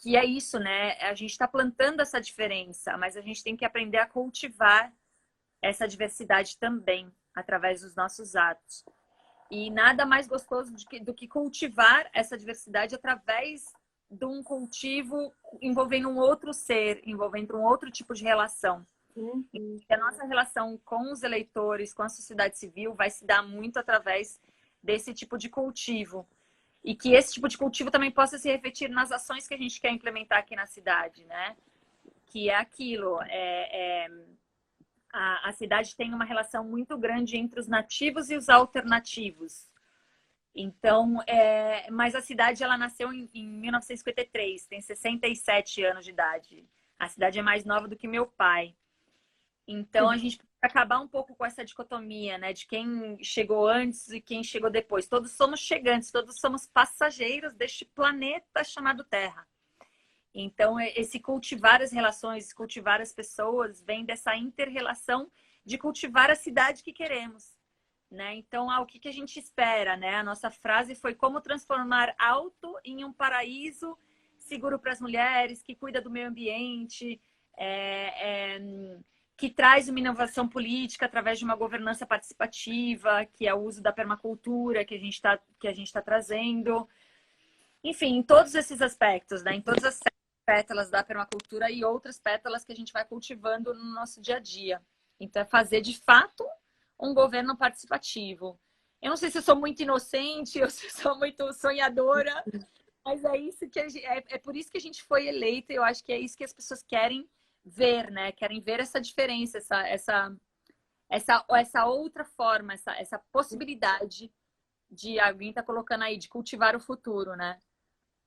é isso, né? A gente está plantando essa diferença, mas a gente tem que aprender a cultivar essa diversidade também, através dos nossos atos. E nada mais gostoso do que cultivar essa diversidade através de um cultivo envolvendo um outro ser, envolvendo um outro tipo de relação. E a nossa relação com os eleitores, com a sociedade civil, vai se dar muito através desse tipo de cultivo. E que esse tipo de cultivo também possa se refletir nas ações que a gente quer implementar aqui na cidade, né? Que é aquilo, a cidade tem uma relação muito grande entre os nativos e os alternativos. Então, mas a cidade ela nasceu em 1953, tem 67 anos de idade. A cidade é mais nova do que meu pai. Então, a gente precisa acabar um pouco com essa dicotomia, né? De quem chegou antes e quem chegou depois. Todos somos chegantes, todos somos passageiros deste planeta chamado Terra. Então, esse cultivar as relações, cultivar as pessoas, vem dessa inter-relação de cultivar a cidade que queremos, né? Então, o que a gente espera, né? A nossa frase foi como transformar Alto em um paraíso seguro para as mulheres, que cuida do meio ambiente, que traz uma inovação política através de uma governança participativa, que é o uso da permacultura que a gente tá trazendo. Enfim, em todos esses aspectos, né? Em todas as pétalas da permacultura e outras pétalas que a gente vai cultivando no nosso dia a dia. Então, é fazer, de fato, um governo participativo. Eu não sei se eu sou muito inocente ou se eu sou muito sonhadora, mas é isso que é por isso que a gente foi eleita e eu acho que é isso que as pessoas querem ver, né? Querem ver essa diferença, essa outra forma, essa possibilidade de alguém estar colocando aí, de cultivar o futuro, né?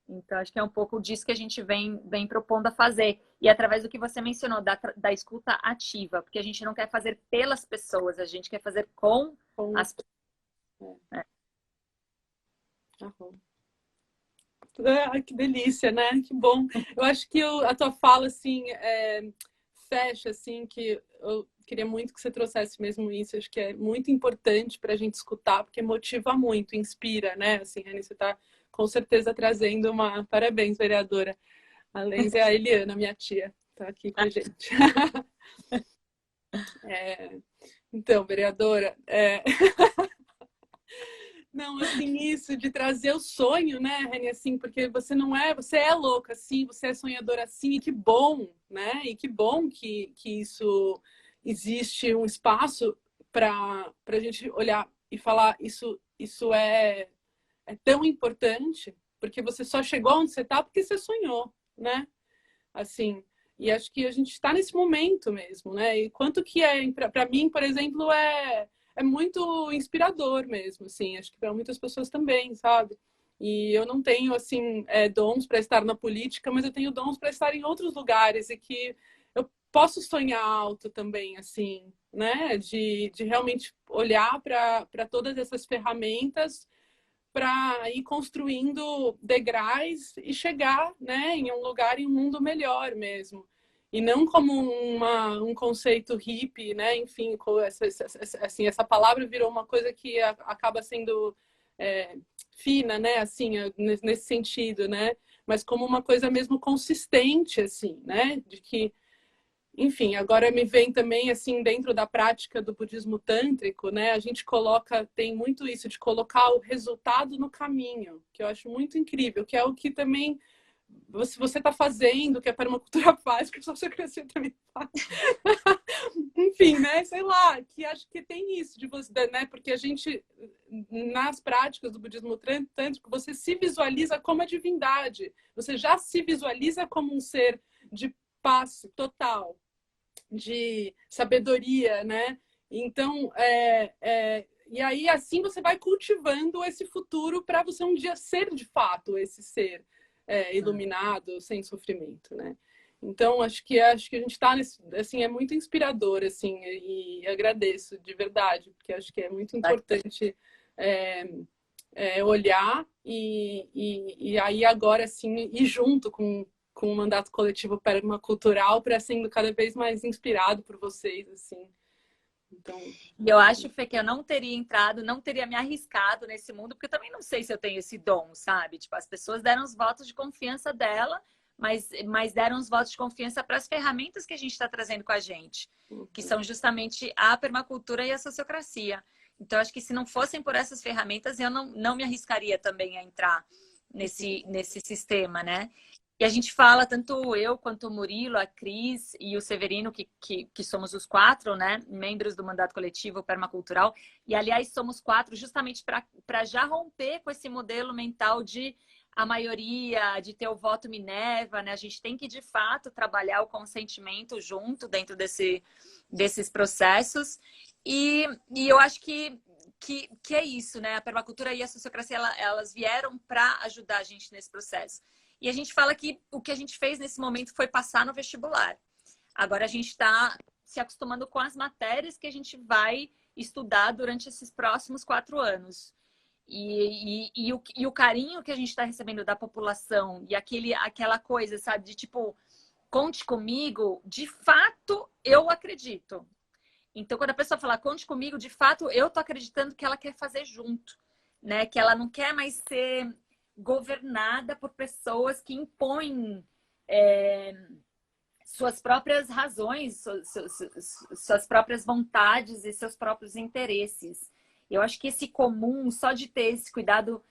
Então, acho que é um pouco disso que a gente vem propondo a fazer. E através do que você mencionou, da escuta ativa. Porque a gente não quer fazer pelas pessoas, a gente quer fazer com as pessoas. Ai, que delícia, né? Que bom. Eu acho que a tua fala, assim, fecha, assim, que eu queria muito que você trouxesse mesmo isso. Acho que é muito importante para a gente escutar, porque motiva muito, inspira, né? Assim, Rani, você está com certeza trazendo uma... Parabéns, vereadora. A Lenz é a Eliana, minha tia, está aqui com a gente. Então, vereadora... Não, assim, isso de trazer o sonho, né, Rani, assim, porque você é louca, assim, você é sonhadora, assim, e que bom, né, e que bom que isso existe um espaço para a gente olhar e falar isso é tão importante, porque você só chegou onde você está porque você sonhou, né, assim, e acho que a gente está nesse momento mesmo, né, e quanto que para mim, por exemplo, é muito inspirador mesmo, assim, acho que para muitas pessoas também, sabe? E eu não tenho, assim, dons para estar na política, mas eu tenho dons para estar em outros lugares e que eu posso sonhar alto também, assim, né? De realmente olhar para todas essas ferramentas para ir construindo degraus e chegar, né, em um lugar, em um mundo melhor mesmo. E não como um conceito hippie, né? Enfim, assim, essa palavra virou uma coisa que acaba sendo fina, né? Assim, nesse sentido, né? Mas como uma coisa mesmo consistente, assim, né? De que, enfim, agora me vem também, assim, dentro da prática do budismo tântrico, né? A gente tem muito isso de colocar o resultado no caminho, que eu acho muito incrível, que é o que também você está fazendo, que a permacultura faz, que a sociocracia também faz. Enfim, né? Sei lá, que acho que tem isso de você, né? Porque a gente, nas práticas do budismo tântrico, você se visualiza como a divindade. Você já se visualiza como um ser de paz total, de sabedoria, né? Então, e aí assim você vai cultivando esse futuro para você um dia ser de fato esse ser iluminado, sem sofrimento, né? Então, acho que a gente está nesse, assim, é muito inspirador, assim, e agradeço de verdade, porque acho que é muito importante olhar e aí agora, assim, ir junto com o mandato coletivo permacultural para sendo cada vez mais inspirado por vocês, assim. Então... E eu acho, Fê, que eu não teria entrado, não teria me arriscado nesse mundo, porque eu também não sei se eu tenho esse dom, sabe? Tipo, as pessoas deram os votos de confiança dela, mas deram os votos de confiança para as ferramentas que a gente está trazendo com a gente, que são justamente a permacultura e a sociocracia. Então, acho que se não fossem por essas ferramentas, eu não me arriscaria também a entrar nesse sistema, né? E a gente fala, tanto eu quanto o Murilo, a Cris e o Severino, que somos os 4, né, membros do mandato coletivo permacultural. E, aliás, somos 4 justamente para já romper com esse modelo mental de a maioria, de ter o voto Minerva, né? A gente tem que, de fato, trabalhar o consentimento junto dentro desses processos. E eu acho que é isso, né? A permacultura e a sociocracia, elas vieram para ajudar a gente nesse processo. E a gente fala que o que a gente fez nesse momento foi passar no vestibular. Agora a gente está se acostumando com as matérias que a gente vai estudar durante esses próximos 4 anos. E o carinho que a gente está recebendo da população e aquela coisa, sabe, de tipo, conte comigo, de fato eu acredito. Então, quando a pessoa fala conte comigo, de fato eu tô acreditando que ela quer fazer junto, né? Que ela não quer mais ser governada por pessoas que impõem suas próprias razões, suas próprias vontades e seus próprios interesses. Eu acho que esse comum, só de ter esse cuidado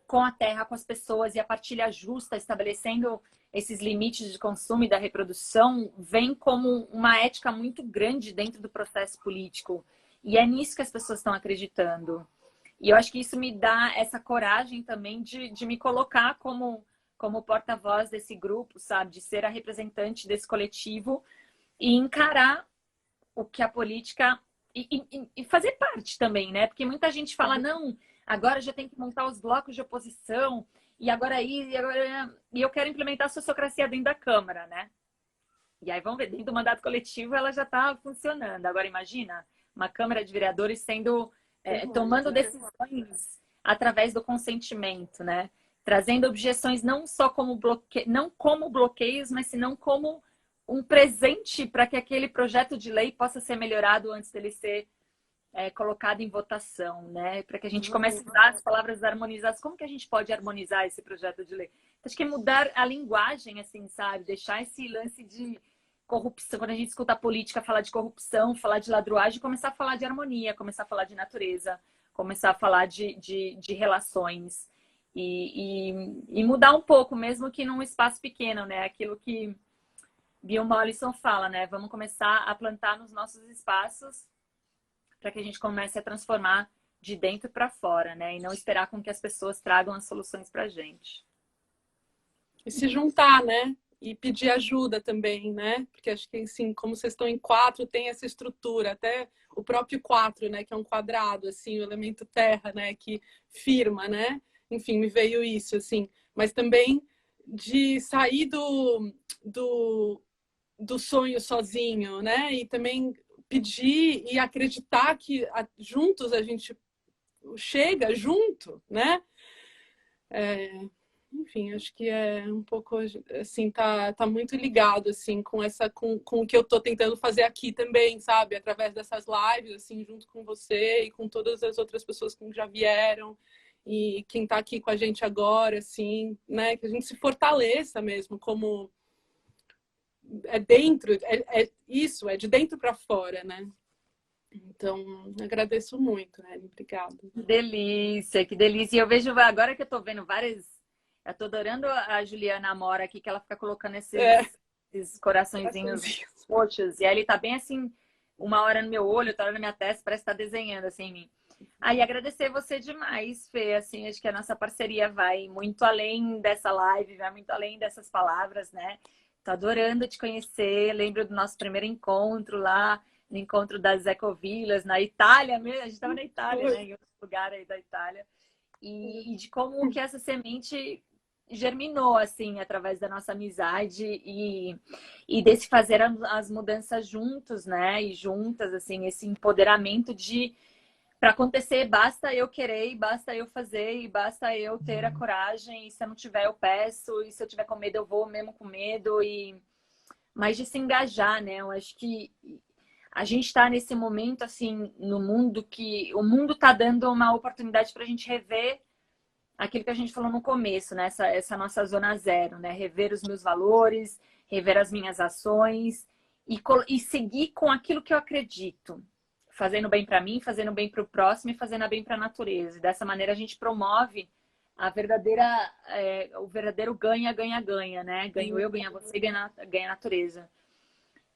com a terra, com as pessoas e a partilha justa, estabelecendo esses limites de consumo e da reprodução, vem como uma ética muito grande dentro do processo político. E é nisso que as pessoas estão acreditando. E eu acho que isso me dá essa coragem também de me colocar como porta-voz desse grupo, sabe? De ser a representante desse coletivo e encarar o que a política... E fazer parte também, né? Porque muita gente fala, não, agora já tem que montar os blocos de oposição, e agora e eu quero implementar a sociocracia dentro da Câmara, né? E aí vamos ver, dentro do mandato coletivo ela já está funcionando. Agora imagina, uma Câmara de Vereadores sendo... tomando decisões através do consentimento, né? Trazendo objeções não só como não como bloqueios, mas senão como um presente para que aquele projeto de lei possa ser melhorado antes dele ser colocado em votação, né? Para que a gente comece a usar as palavras harmonizadas. Como que a gente pode harmonizar esse projeto de lei? Acho que é mudar a linguagem, assim, sabe? Deixar esse lance de corrupção, quando a gente escuta a política falar de corrupção, falar de ladruagem, começar a falar de harmonia, começar a falar de natureza, começar a falar de relações e mudar um pouco, mesmo que num espaço pequeno, né? Aquilo que Bill Mollison fala, né? Vamos começar a plantar nos nossos espaços para que a gente comece a transformar de dentro para fora, né? E não esperar com que as pessoas tragam as soluções para a gente. E se juntar, né? E pedir ajuda também, né? Porque acho que, assim, como vocês estão em 4, tem essa estrutura. Até o próprio 4, né? Que é um quadrado, assim, o elemento terra, né? Que firma, né? Enfim, me veio isso, assim. Mas também de sair do sonho sozinho, né? E também pedir e acreditar que juntos a gente chega junto, né? Enfim, acho que é um pouco, assim, tá muito ligado, assim, com o que eu tô tentando fazer aqui também, sabe? Através dessas lives, assim, junto com você e com todas as outras pessoas que já vieram e quem tá aqui com a gente agora, assim, né? Que a gente se fortaleça mesmo, como é dentro, isso, é de dentro para fora, né? Então, agradeço muito, né? Obrigada. Que delícia, que delícia. E eu vejo agora que eu tô vendo várias. Eu tô adorando a Juliana Amora aqui, que ela fica colocando esses coraçõezinhos roxos. E aí ele tá bem assim, uma hora no meu olho, outra hora na minha testa, parece que tá desenhando assim em mim. Aí agradecer você demais, Fê. Assim, acho que a nossa parceria vai muito além dessa live, vai muito além dessas palavras, né? Tô adorando te conhecer. Lembro do nosso primeiro encontro lá, no encontro das Ecovilas, na Itália mesmo. A gente estava na Itália, né? Em outro lugar aí da Itália. E de como que essa semente germinou, assim, através da nossa amizade e desse fazer as mudanças juntos, né? E juntas, assim, esse empoderamento de para acontecer, basta eu querer, e basta eu fazer, e basta eu ter a coragem. E se eu não tiver, eu peço. E se eu tiver com medo, eu vou mesmo com medo. Mas de se engajar, né? Eu acho que a gente está nesse momento, assim, no mundo que o mundo está dando uma oportunidade para a gente rever aquilo que a gente falou no começo, né? Essa nossa zona zero, né? Rever os meus valores, rever as minhas ações e seguir com aquilo que eu acredito. Fazendo bem para mim, fazendo bem para o próximo e fazendo bem para a natureza. E dessa maneira a gente promove a o verdadeiro ganha, ganha, ganha, né? Ganho eu, ganha você, ganha a natureza.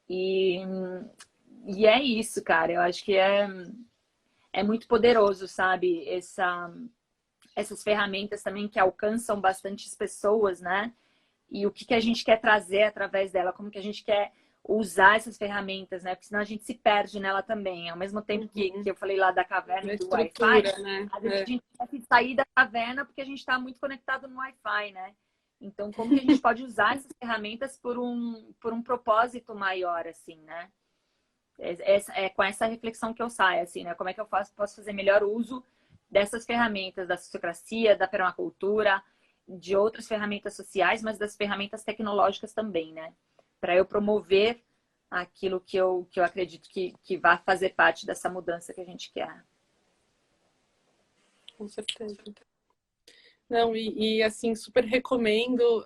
E é isso, cara. Eu acho que é muito poderoso, sabe? Essas ferramentas também que alcançam bastantes pessoas, né? E o que a gente quer trazer através dela, como que a gente quer usar essas ferramentas, né? Porque senão a gente se perde nela também. Ao mesmo tempo que eu falei lá da caverna e do Wi-Fi, né? às vezes a gente quer sair da caverna porque a gente está muito conectado no Wi-Fi, né? Então, como que a gente pode usar essas ferramentas por um propósito maior, assim, né? É com essa reflexão que eu saio, assim, né? Como é que eu posso fazer melhor uso dessas ferramentas da sociocracia, da permacultura, de outras ferramentas sociais, mas das ferramentas tecnológicas também, né? Para eu promover aquilo que eu acredito que vai fazer parte dessa mudança que a gente quer. Com certeza. Não, assim, super recomendo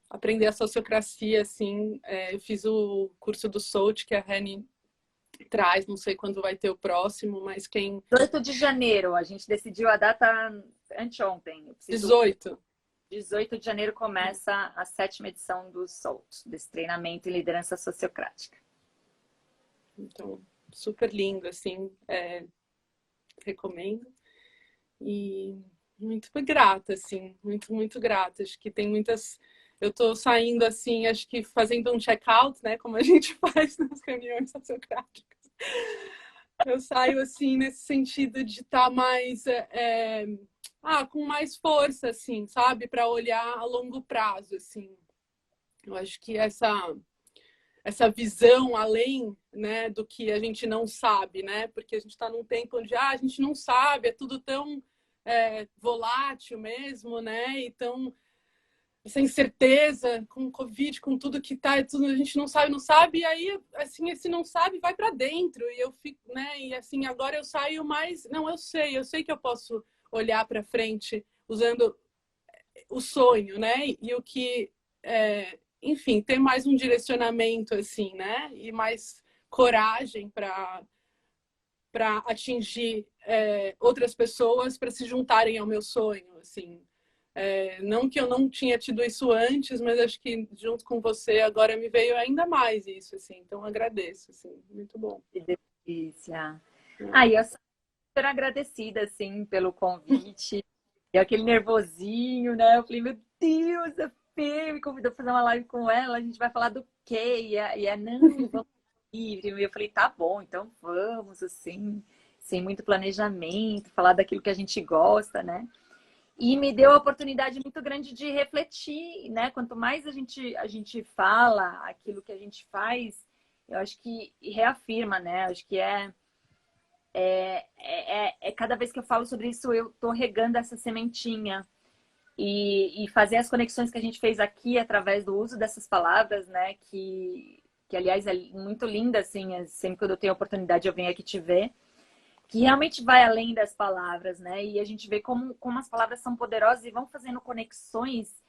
aprender a sociocracia, assim. Eu fiz o curso do SOUT, que a Reni traz, não sei quando vai ter o próximo, mas quem... 18 de janeiro, a gente decidiu a data anteontem. 18. 18 de janeiro começa a 7ª edição do SOUT, desse treinamento em liderança sociocrática. Então, super lindo, assim, recomendo. E muito grata, assim, muito, muito grata. Acho que tem muitas... Eu tô saindo, assim, acho que fazendo um check-out, né, como a gente faz nas reuniões sociocráticas. Eu saio, assim, nesse sentido de estar mais... com mais força, assim, sabe? Para olhar a longo prazo, assim. Eu acho que essa visão além, né, do que a gente não sabe, né? Porque a gente está num tempo onde a gente não sabe, é tudo tão volátil mesmo, né? Então, essa incerteza com o Covid, com tudo que tá, tudo a gente não sabe, e aí, assim, esse não sabe vai para dentro, e eu fico, né? E assim, agora eu saio mais, não, eu sei que eu posso olhar para frente usando o sonho, né? E o que, enfim, ter mais um direcionamento, assim, né? E mais coragem para atingir outras pessoas para se juntarem ao meu sonho, assim. Não que eu não tinha tido isso antes, mas acho que junto com você agora me veio ainda mais isso, assim. Então agradeço, assim, muito bom. Que delícia. E eu sou super agradecida, assim, pelo convite. E aquele nervosinho, né? Eu falei, meu Deus, a Fê me convidou para fazer uma live com ela, a gente vai falar do quê? Não, vamos livre. E eu falei, tá bom, então vamos, assim, sem muito planejamento, falar daquilo que a gente gosta, né? E me deu a oportunidade muito grande de refletir, né? Quanto mais a gente fala aquilo que a gente faz, eu acho que reafirma, né? Acho que cada vez que eu falo sobre isso, eu tô regando essa sementinha e fazer as conexões que a gente fez aqui através do uso dessas palavras, né? Que aliás, é muito linda, assim, sempre que eu tenho a oportunidade eu venho aqui te ver, que realmente vai além das palavras, né? E a gente vê como as palavras são poderosas e vão fazendo conexões,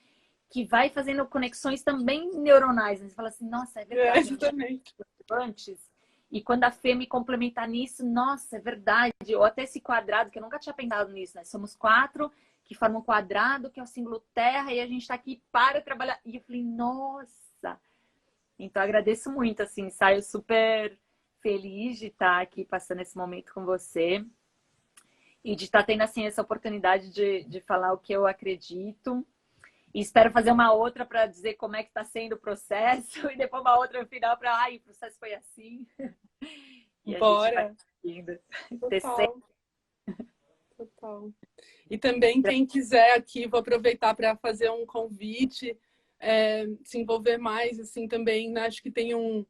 que vai fazendo conexões também neuronais, né? Você fala assim, nossa, é verdade, a gente já exatamente. falou antes. E quando a Fê me complementar nisso, nossa, é verdade. Ou até esse quadrado, que eu nunca tinha pensado nisso, né? Somos 4 que formam um quadrado, que é o símbolo terra, e a gente está aqui para trabalhar. E eu falei, nossa! Então, agradeço muito, assim, saio super feliz de estar aqui passando esse momento com você e de estar tendo, assim, essa oportunidade de falar o que eu acredito. E espero fazer uma outra para dizer como é que está sendo o processo e depois uma outra no final para, ai, o processo foi assim. E a gente vai Bora. indo. Total. Total. E também quem quiser aqui, vou aproveitar para fazer um convite, se envolver mais, assim, também, né? Acho que tem um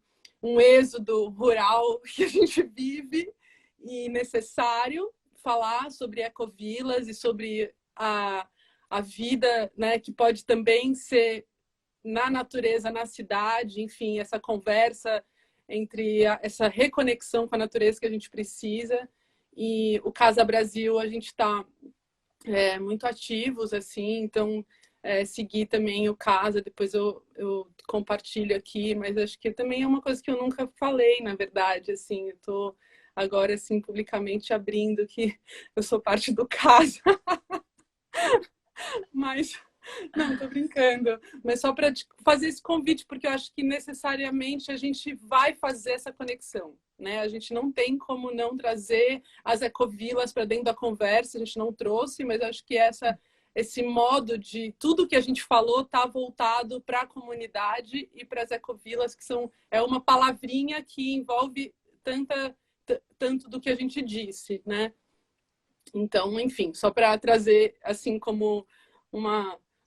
êxodo rural que a gente vive e necessário falar sobre ecovilas e sobre a vida, né? Que pode também ser na natureza, na cidade, enfim, essa conversa entre essa reconexão com a natureza que a gente precisa. E o Casa Brasil, a gente está muito ativos, assim, então seguir também o Casa, depois eu compartilho aqui, mas acho que também é uma coisa que eu nunca falei, na verdade, assim, eu tô agora, assim, publicamente abrindo que eu sou parte do Casa, mas não, tô brincando, mas só para fazer esse convite, porque eu acho que necessariamente a gente vai fazer essa conexão, né? A gente não tem como não trazer as ecovilas para dentro da conversa, a gente não trouxe, mas acho que esse modo de tudo que a gente falou está voltado para a comunidade e para as ecovilas, que é uma palavrinha que envolve tanto do que a gente disse, né? Então, enfim, só para trazer assim como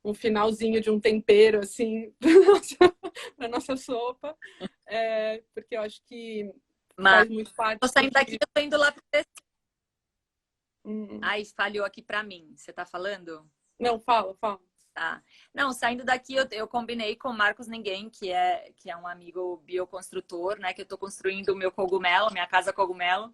um finalzinho de um tempero assim para nossa sopa, porque eu acho que Mas faz muito parte tô do saindo daqui, que. eu tô indo lá para. Hum. Ai, falhou aqui para mim. Você tá falando? Não, fala. Tá. Não, saindo daqui, eu combinei com o Marcos Ninguém, que é um amigo bioconstrutor, né? Que eu tô construindo o meu cogumelo, minha casa cogumelo,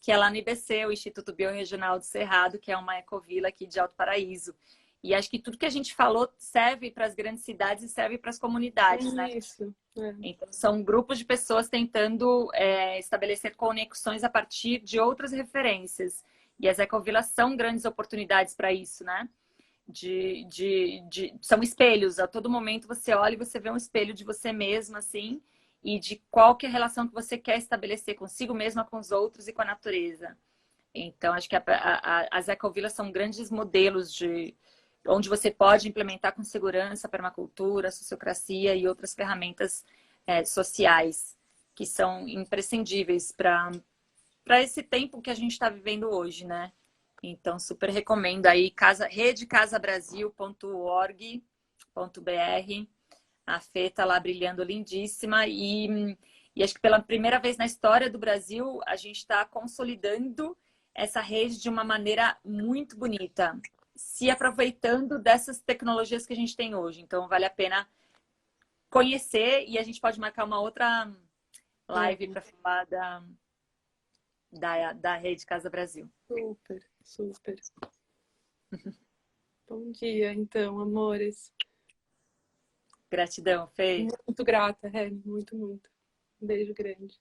que é lá no IBC, o Instituto Biorregional do Cerrado, que é uma ecovila aqui de Alto Paraíso. E acho que tudo que a gente falou serve para as grandes cidades e serve para as comunidades, né? Isso. Então, são grupos de pessoas tentando estabelecer conexões a partir de outras referências. E as ecovilas são grandes oportunidades para isso, né? São espelhos. A todo momento você olha e você vê um espelho de você mesma, assim, e de qual que é a relação que você quer estabelecer consigo mesma, com os outros e com a natureza. Então, acho que as ecovilas são grandes modelos de onde você pode implementar com segurança permacultura, sociocracia e outras ferramentas sociais que são imprescindíveis para esse tempo que a gente está vivendo hoje, né? Então, super recomendo aí redecasabrasil.org.br. A Fê tá lá brilhando lindíssima e acho que pela primeira vez na história do Brasil a gente está consolidando essa rede de uma maneira muito bonita, se aproveitando dessas tecnologias que a gente tem hoje. Então, vale a pena conhecer e a gente pode marcar uma outra live para falar da Rede Casa Brasil. Super. Bom dia, então, amores. Gratidão, Fê. Muito grata, Reni, muito. Um beijo grande.